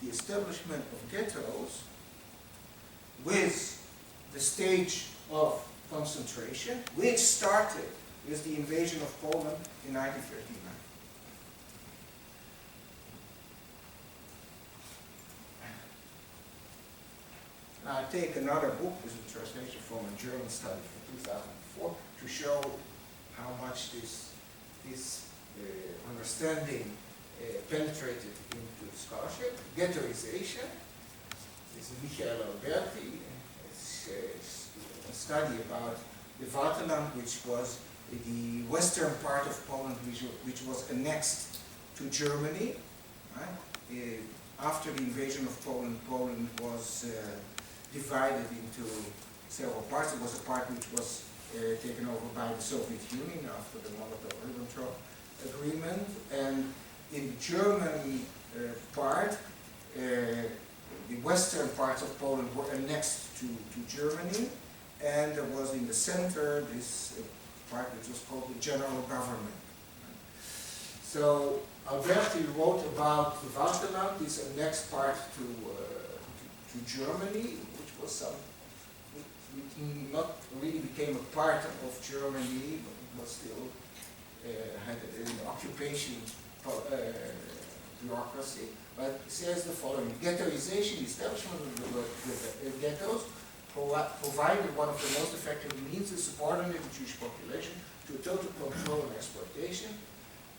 the establishment of ghettos with the stage of concentration, which started with the invasion of Poland in 1939. Now I take another book, this is a translation from a German study from 2004, to show how much this understanding penetrated into scholarship. Ghettoization. This is Michael Alberti. It's a study about the Bar-Ilan, which was the western part of Poland, which was annexed to Germany. Right? After the invasion of Poland, Poland was divided into several parts. It was a part which was taken over by the Soviet Union after the Molotov-Ribbentrop agreement, and in the German part, the western parts of Poland were annexed to Germany, and there was in the center this part which was called the general government. So Alberti wrote about the Bar-Ilan, this annexed part to Germany, which was not really became a part of Germany, but it was still had an occupation bureaucracy. But it says the following: ghettoization, the establishment of the ghettos, provided one of the most effective means to subordinate the Jewish population to total control and exploitation.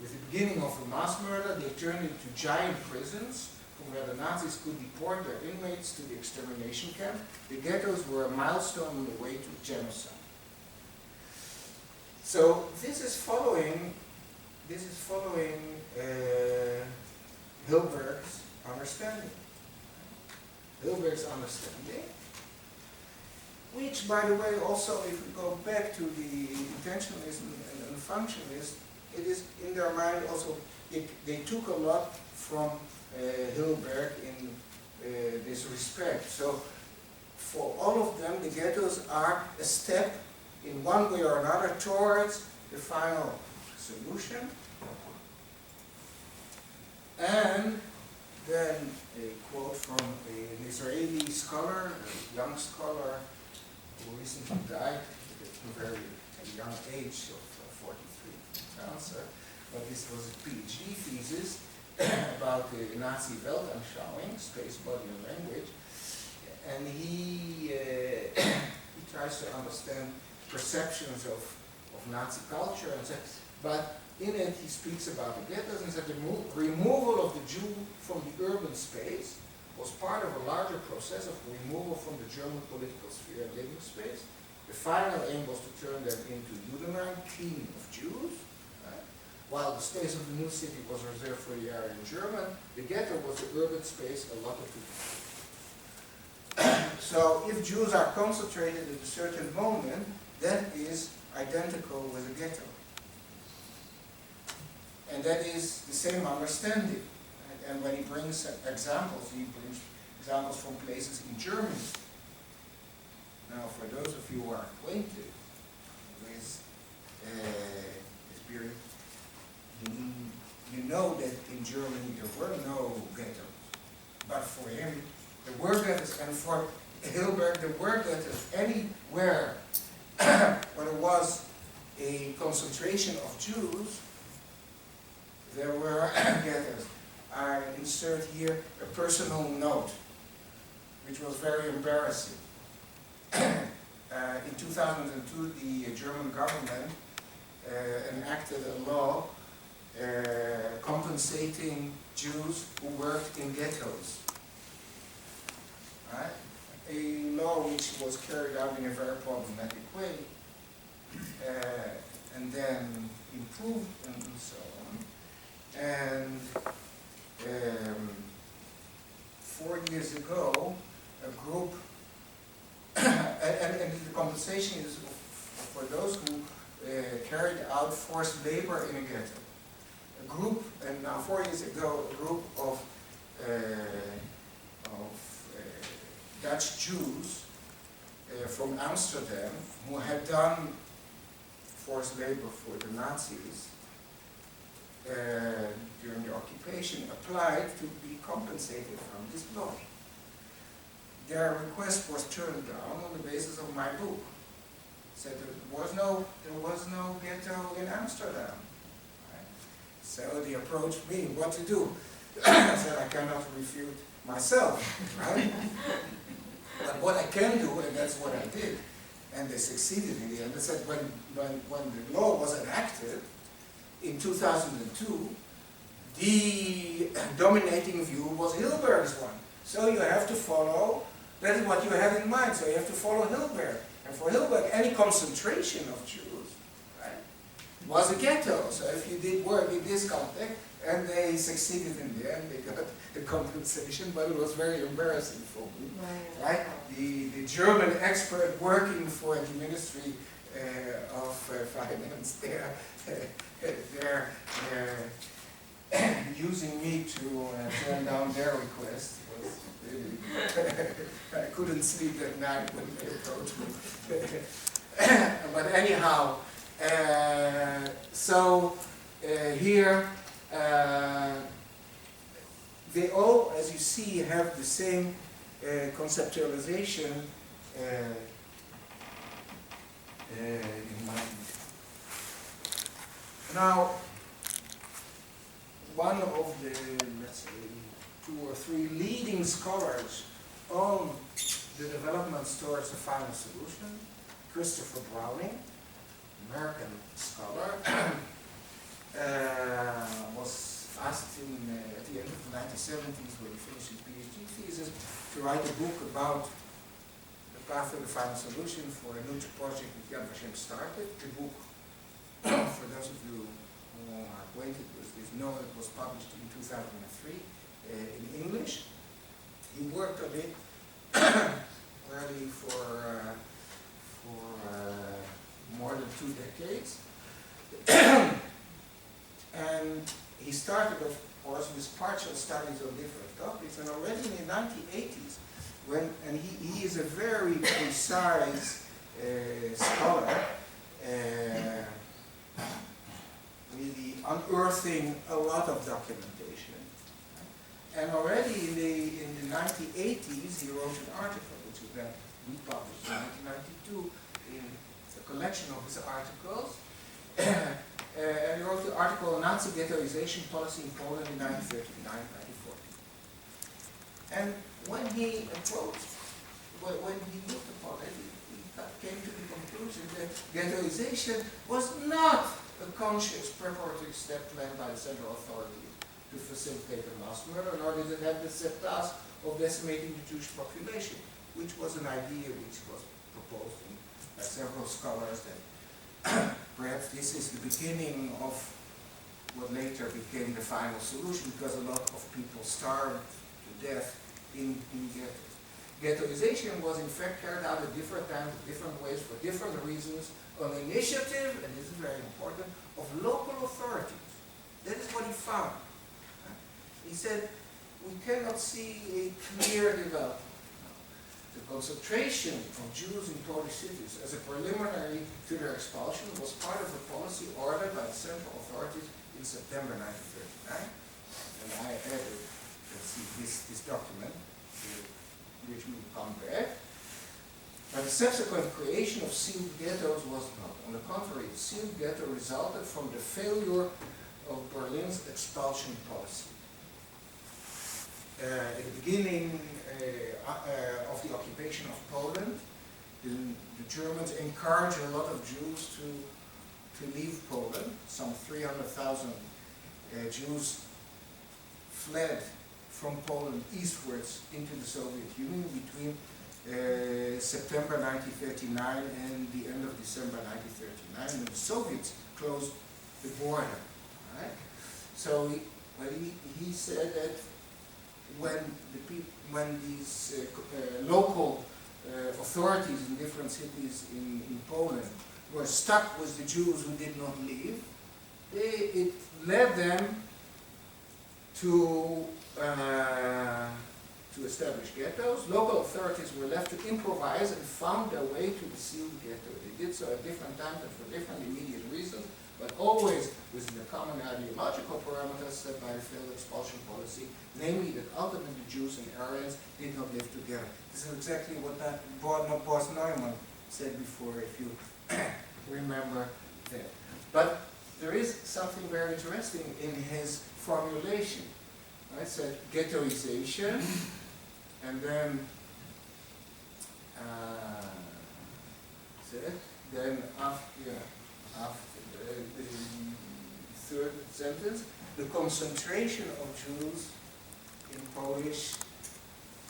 With the beginning of the mass murder, they turned into giant prisons from where the Nazis could deport their inmates to the extermination camp. The ghettos were a milestone on the way to genocide. So this is following Hilberg's understanding. Hilberg's understanding, which, by the way, also, if we go back to the intentionalism and functionalism, it is in their mind also, they took a lot from Hilberg in this respect. So for all of them, the ghettos are a step in one way or another towards the final solution. And then a quote from an Israeli scholar, a young scholar who recently died at a very young age of 43 cancer, but this was a PhD thesis about the Nazi Weltanschauung, space, body, and language, and he tries to understand perceptions of Nazi culture, and so, but in it he speaks about the ghettos and said the removal of the Jew from the urban space was part of a larger process of removal from the German political sphere and living space. The final aim was to turn them into Judenrein, cleaning of Jews. While the space of the new city was reserved for the area in German, the ghetto was the urban space allotted to. So if Jews are concentrated at a certain moment, that is identical with a ghetto. And that is the same understanding. Right? And when he brings examples from places in Germany. Now, for those of you who are acquainted with this period, you know that in Germany there were no ghettos. But for him, there were ghettos, and for Hilberg, there were ghettos anywhere where there was a concentration of Jews. there were ghettos. I insert here a personal note, which was very embarrassing. In 2002, the German government enacted a law compensating Jews who worked in ghettos. Right? A law which was carried out in a very problematic way, and then improved and so on. And 4 years ago, a group, and the compensation is for those who carried out forced labor in a ghetto. A group, and now 4 years ago, a group of Dutch Jews from Amsterdam who had done forced labor for the Nazis during the occupation applied to be compensated from this law. Their request was turned down on the basis of my book. Said there was no ghetto in Amsterdam. Right? So they approached me, what to do? I said I cannot refute myself, right? But what I can do, and that's what I did, and they succeeded in the end. They said when the law was enacted in 2002, the dominating view was Hilberg's one. So you have to follow, that is what you have in mind, so you have to follow Hilberg. And for Hilberg, any concentration of Jews, right, was a ghetto. So if you did work in this context, and they succeeded in the end, they got the compensation, but it was very embarrassing for me. Right? The German expert working for the Ministry of Finance, they're using me to turn down their request. I couldn't sleep at night when they approached me. But anyhow, so here they all, as you see, have the same conceptualization in mind. Now, one of the, let's say, 2 or 3 leading scholars on the developments towards the final solution, Christopher Browning, American scholar, was asked at the end of the 1970s, when he finished his PhD thesis, to write a book about the path to the final solution for a new project that Vashem started. The book, for those of you who are acquainted with this, know it was published in 2003 in English. He worked on it really for more than 2 decades. And he started, of course, with partial studies on different topics, and already in the 1980s, and he is a very precise scholar, really unearthing a lot of documentation. And already in the 1980s, he wrote an article, which was then republished in 1992 in a collection of his articles. And he wrote the article on Nazi ghettoization policy in Poland in 1939-1940. And when he approached, when he looked upon it, he came to the conclusion that ghettoization was not a conscious preparatory step planned by the central authority to facilitate a mass murder, nor did it have the set task of decimating the Jewish population, which was an idea which was proposed by several scholars that perhaps this is the beginning of what later became the final solution, because a lot of people starved to death in ghettos. Ghettoization was in fact carried out at different times, different ways, for different reasons, on the initiative, and this is very important, of local authorities. That is what he found. He said, we cannot see a clear development. The concentration of Jews in Polish cities as a preliminary to their expulsion was part of a policy ordered by the central authorities in September 1939. And I added, let's see, this document, which will come back. But the subsequent creation of sealed ghettos was not. On the contrary, the sealed ghetto resulted from the failure of Berlin's expulsion policy. At the beginning of the occupation of Poland, the Germans encouraged a lot of Jews to leave Poland. Some 300,000 Jews fled from Poland eastwards into the Soviet Union between September 1939 and the end of December 1939, when the Soviets closed the border. Right? So he said that when these local authorities in different cities in Poland were stuck with the Jews who did not leave, it led them to establish ghettos. Local authorities were left to improvise and found their way to the sealed ghetto. They did so at different times and for different immediate reasons, but always within the common ideological parameters set by the failed expulsion policy, namely that ultimately Jews and Aryans did not live together. This is exactly what that Boss Neumann said before, if you remember that. But there is something very interesting in his formulation. I said ghettoization, and then after the third sentence, the concentration of Jews in Polish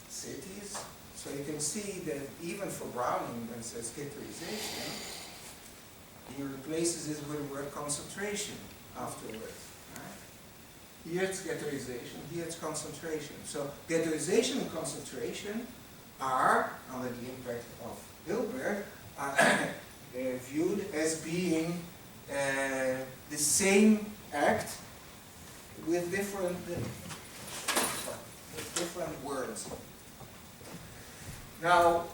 cities. So you can see that even for Browning, when it says ghettoization, he replaces it with the word concentration afterwards. Right? Here it's ghettoization, here it's concentration. So ghettoization and concentration are, under the impact of Hilbert, viewed as being the same act with different words. Now,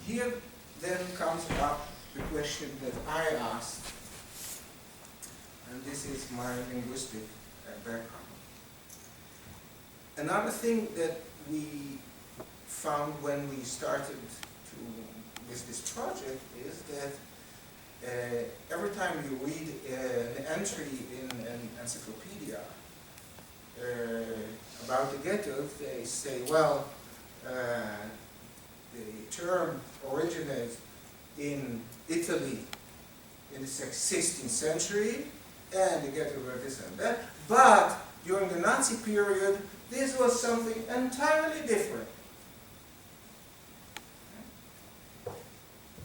here then comes up the question that I asked, and this is my linguistic background. Another thing that we found when we started with this project is that every time you read an entry in an encyclopedia about the ghetto, they say, well, the term originates in Italy in the 16th century, and the ghetto were this and that, but during the Nazi period, this was something entirely different.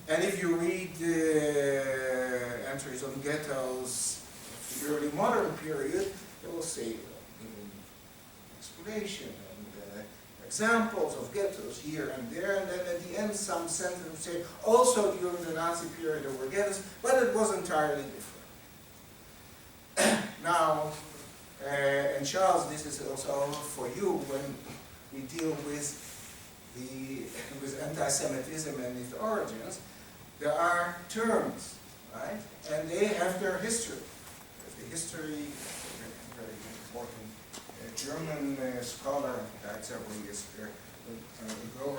And if you read the entries on ghettos of the early modern period, they will say, explanation and examples of ghettos here and there, and then at the end some sentence will say, also during the Nazi period there were ghettos, but it was entirely different. Now, and Charles, this is also for you when we deal with anti-Semitism and its origins. There are terms, right? And they have their history. There's the history, a very important German scholar, died several years ago,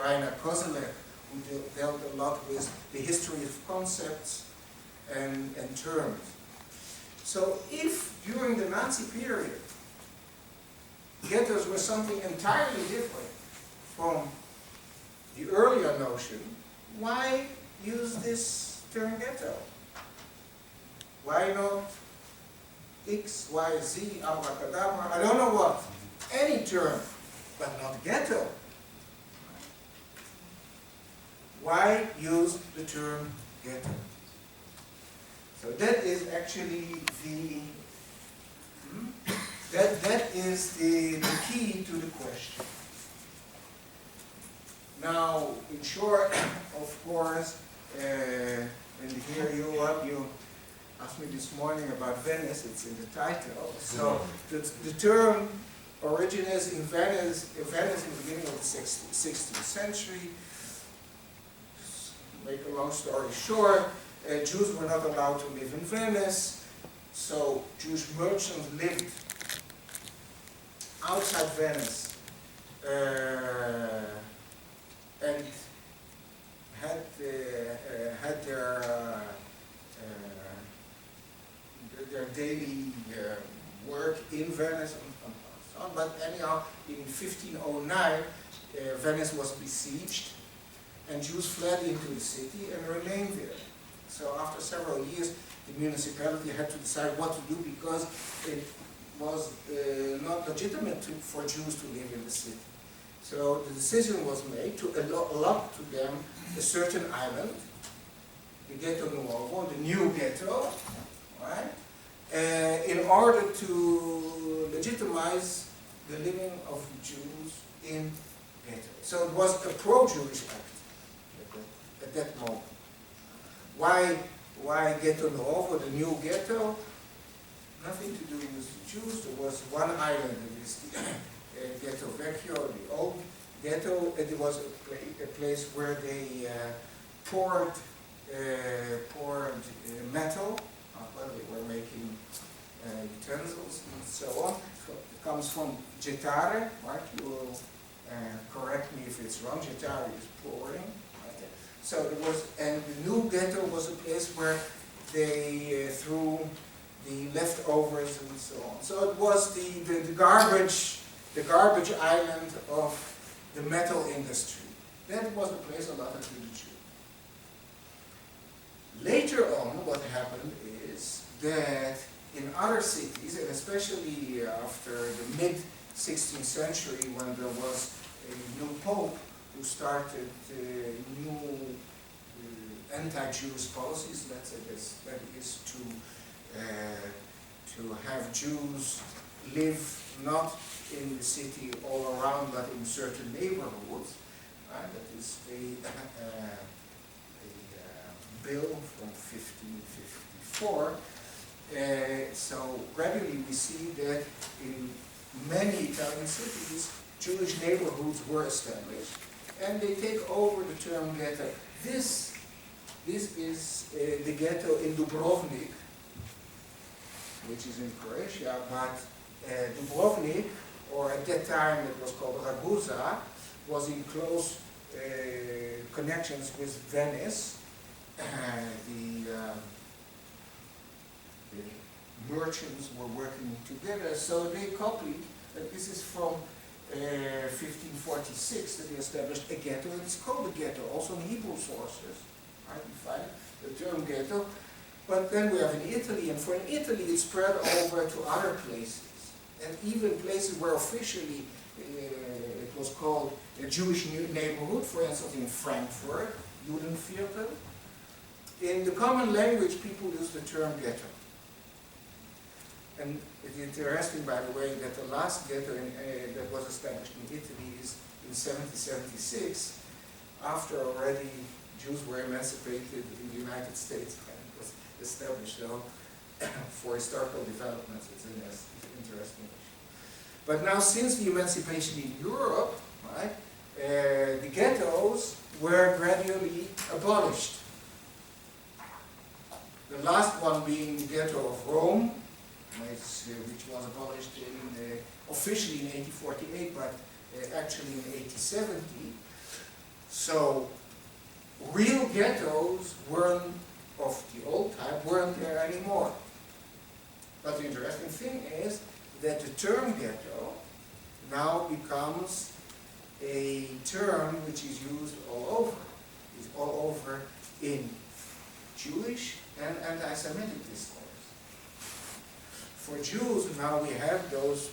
Rainer Koselleck, who dealt a lot with the history of concepts and terms. So if during the Nazi period, ghettos were something entirely different from the earlier notion, why use this term ghetto? Why not X, Y, Z, abracadabra, I don't know what, any term, but not ghetto? Why use the term ghetto? So that is actually that is the key to the question. Now, in short, of course, and here you asked me this morning about Venice, it's in the title. So the term originates in Venice in the beginning of the 16th century. Make a long story short, Jews were not allowed to live in Venice, so Jewish merchants lived outside Venice and had their daily Venice and so on. But anyhow, in 1509, Venice was besieged, and Jews fled into the city and remained there. So after several years, the municipality had to decide what to do, because it was not legitimate for Jews to live in the city. So the decision was made to allot to them a certain island, the Ghetto Nuovo, the new ghetto, right? In order to legitimize the living of Jews in ghetto. So it was a pro-Jewish act at that moment. Why Ghetto Nuovo, the new ghetto? Nothing to do with the Jews. There was one island, it is the Ghetto Vecchio, the old ghetto. It was a place where they poured metal. Well, they were making utensils and so on. So it comes from gettare, right? You will correct me if it's wrong. Gettare is pouring. Right? So there was, and the new ghetto was a place where they threw the leftovers and so on. So it was the garbage island of the metal industry. That was the place allotted to the Jew. Later on, what happened is that in other cities, and especially after the mid-16th century, when there was a new pope who started new anti-Jewish policies, that is to have Jews live not in the city all around, but in certain neighborhoods. That is a bill from 1554. So gradually we see that in many Italian cities, Jewish neighborhoods were established, and they take over the term ghetto. This is the ghetto in Dubrovnik, which is in Croatia, but Dubrovnik, or at that time it was called Ragusa, was in close connections with Venice. The merchants were working together, so they copied, this is from 1546, that they established a ghetto, and it's called a ghetto, also in Hebrew sources, right? You find the term ghetto. But then we have in Italy, and for in Italy it spread over to other places, and even places where officially it was called a Jewish neighborhood, for instance in Frankfurt, Judenviertel. In the common language, people use the term ghetto. And it's interesting, by the way, that the last ghetto that was established in Italy is in 1776, after already Jews were emancipated in the United States, and it was established. So for historical developments, it's an interesting issue. But now, since the emancipation in Europe, right, the ghettos were gradually abolished. The last one being the ghetto of Rome, which was abolished officially in 1848, but actually in 1870. So real ghettos weren't, of the old type, weren't there anymore. But the interesting thing is that the term ghetto now becomes a term which is used all over. It's all over in Jewish and anti-Semitic discourse. For Jews, now we have those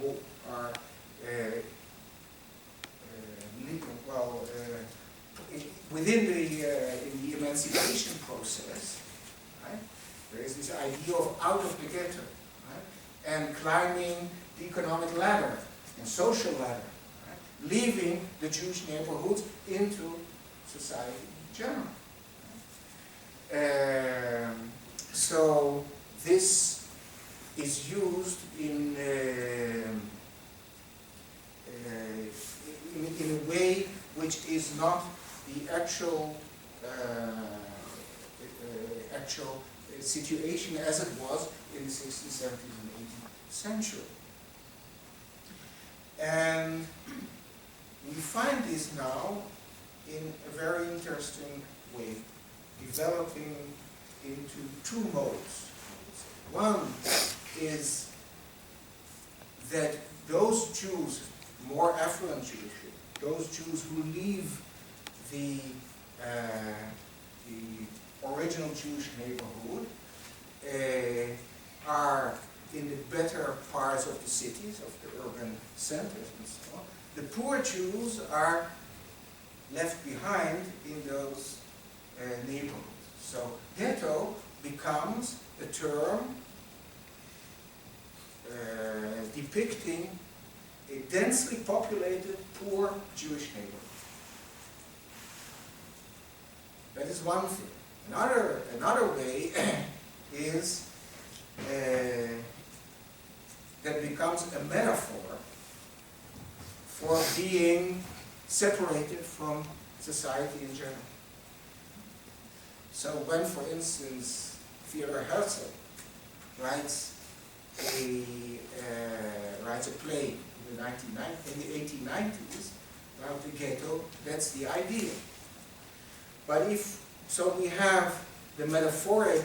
who are within the emancipation process, right? There is this idea of out of the ghetto, right? And climbing the economic ladder and social ladder, right? Leaving the Jewish neighborhoods into society in general. Right? So this is used in a way which is not the actual situation as it was in the 16th, 17th, and 18th century. And we find this now in a very interesting way, developing into two modes. One is that those Jews, more affluent Jews, those Jews who leave the original Jewish neighborhood, are in the better parts of the cities, of the urban centers and so on. The poor Jews are left behind in those neighborhoods. So ghetto becomes a term depicting a densely populated, poor Jewish neighborhood. That is one thing. Another way is that becomes a metaphor for being separated from society in general. So when, for instance, Theodor Herzl writes a play in the 1890s about the ghetto, that's the idea. But so we have the metaphoric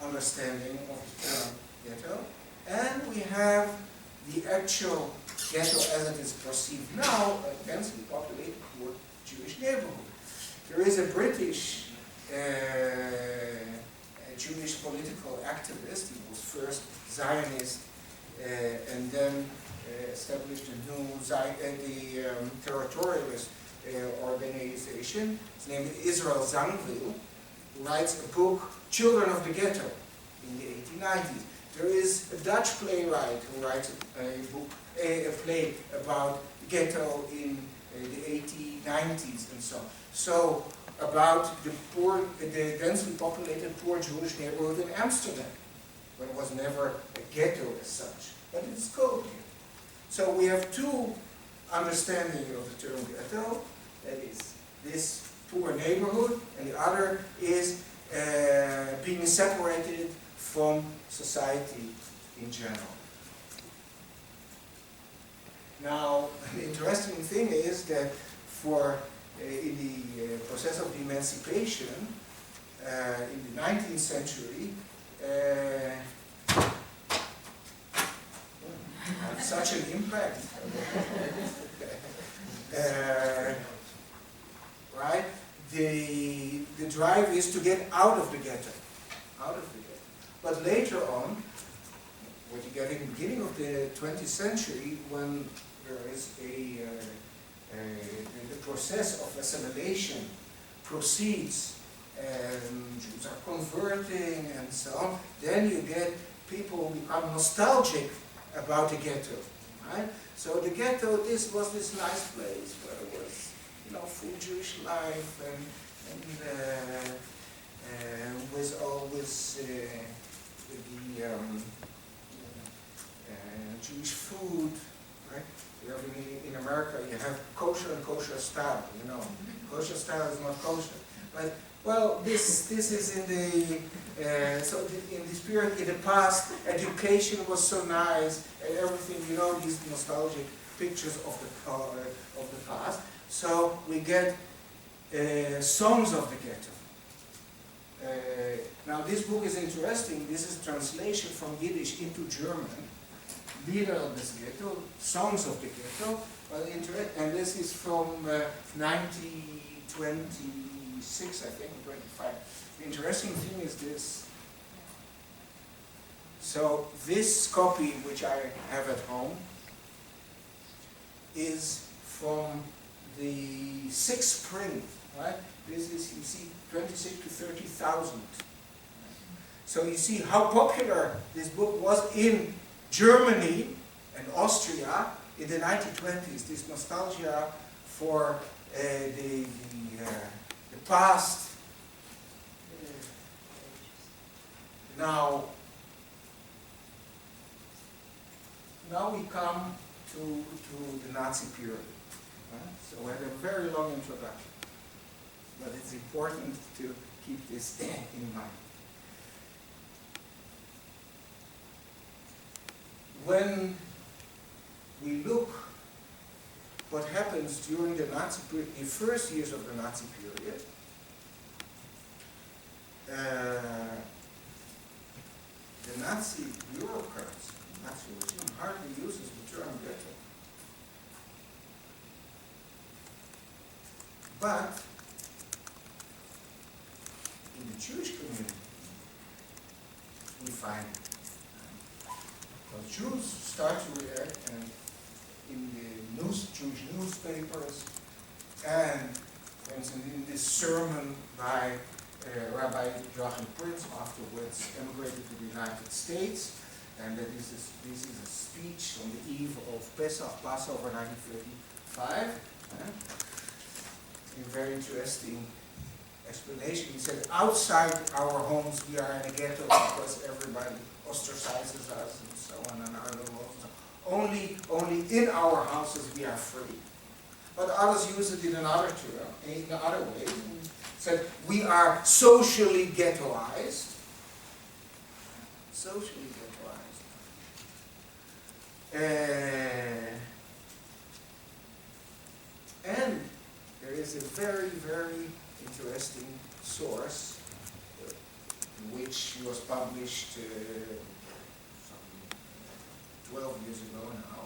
understanding of the term ghetto, and we have the actual ghetto as it is perceived now, a densely populated poor Jewish neighborhood. There is a British Jewish political activist. He was first Zionist and then established a new territorialist organization. His name is Israel Zangwill, who writes a book, Children of the Ghetto, in the 1890s. There is a Dutch playwright who writes a play about ghetto in the 1890s and so on. So about the densely populated poor Jewish neighborhood in Amsterdam, but it was never a ghetto as such, but it is called ghetto. So we have two understandings of the term ghetto, that is this poor neighborhood, and the other is being separated from society in general. Now, the interesting thing is that in the process of emancipation in the 19th century, had such an impact. Right? The drive is to get out of the ghetto. But later on, what you get in the beginning of the 20th century, when there is the process of assimilation proceeds, and Jews are converting and so on, then you get people who become nostalgic about the ghetto, right? So the ghetto, this was this nice place where there was, full Jewish life and with always the Jewish food, right? You have in America, you have kosher and kosher style, Kosher style is not kosher. But, well, this is in the, in this period, in the past, education was so nice, and everything, these nostalgic pictures of the past. So we get songs of the ghetto. Now this book is interesting. This is translation from Yiddish into German. Lieder des Ghetto, Songs of the Ghetto. And this is from 1926, I think, 25. The interesting thing is this. So this copy, which I have at home, is from the 6th print, right? This is, you see, 26 to 30,000. So you see how popular this book was in Germany and Austria in the 1920s. This nostalgia for the past. Now we come to the Nazi period. Right? So we had a very long introduction, but it's important to keep this in mind. When we look what happens during the Nazi period, the first years of the Nazi period, the Nazi bureaucrats Nazi regime hardly uses the term ghetto. But in the Jewish community, we find it. Because Jews start to react, and in the Jewish newspapers, and for instance, in this sermon by Rabbi Joachim Prince, afterwards emigrated to the United States, and that this is a speech on the eve of Passover 1935. A very interesting explanation. He said, outside our homes we are in a ghetto because everybody ostracizes us and so on, and our laws. Only in our houses we are free. But others use it in another term, in another way. Said we are socially ghettoized. Socially ghettoized. And there is a very, very interesting source which was published some 12 years ago now,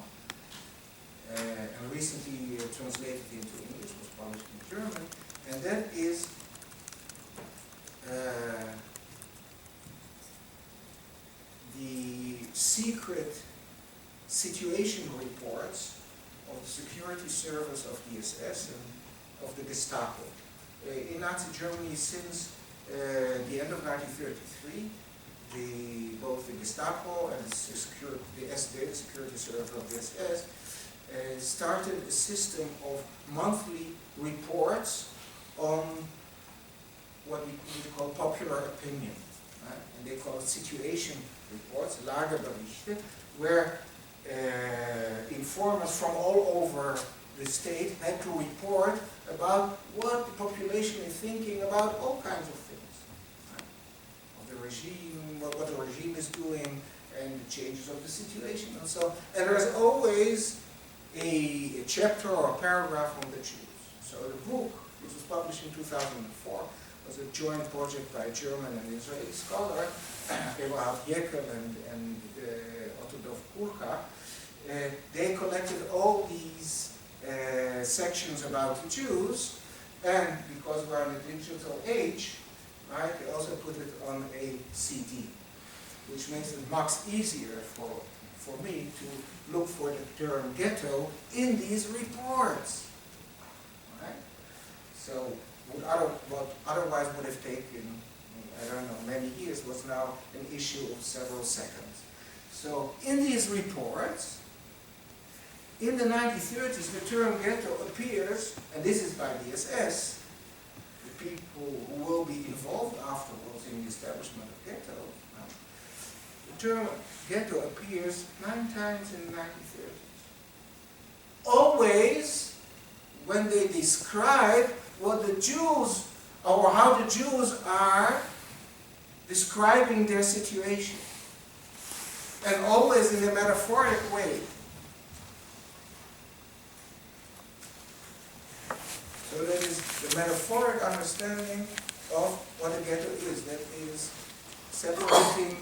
and recently translated into English, was published in German, and that is the secret situation reports of the security service of the SS and of the Gestapo. In Nazi Germany, since the end of 1933, both the Gestapo and the SD, the security service of the SS, started a system of monthly reports on what we call popular opinion. And they call it situation reports, Lagerberichte, where informers from all over the state had to report about what the population is thinking about all kinds of things. Of the regime, what the regime is doing, and the changes of the situation, and so on. And there's always a chapter or a paragraph on the Jews. So the book, which was published in 2004, was a joint project by a German and Israeli scholar, Eberhard Jekyll and Otto Dov-Kurka. They collected all these sections about the Jews, and because we're in a digital age, right, they also put it on a CD, which makes it much easier for me to look for the term ghetto in these reports. Right? So what otherwise would have taken, I don't know, many years, was now an issue of several seconds. So in these reports, in the 1930s, the term ghetto appears, and this is by the SS, the people who will be involved afterwards in the establishment of ghetto. The term ghetto appears 9 times in the 1930s. Always when they describe what the Jews, or how the Jews are describing their situation. And always in a metaphoric way. So that is the metaphoric understanding of what a ghetto is. That is separating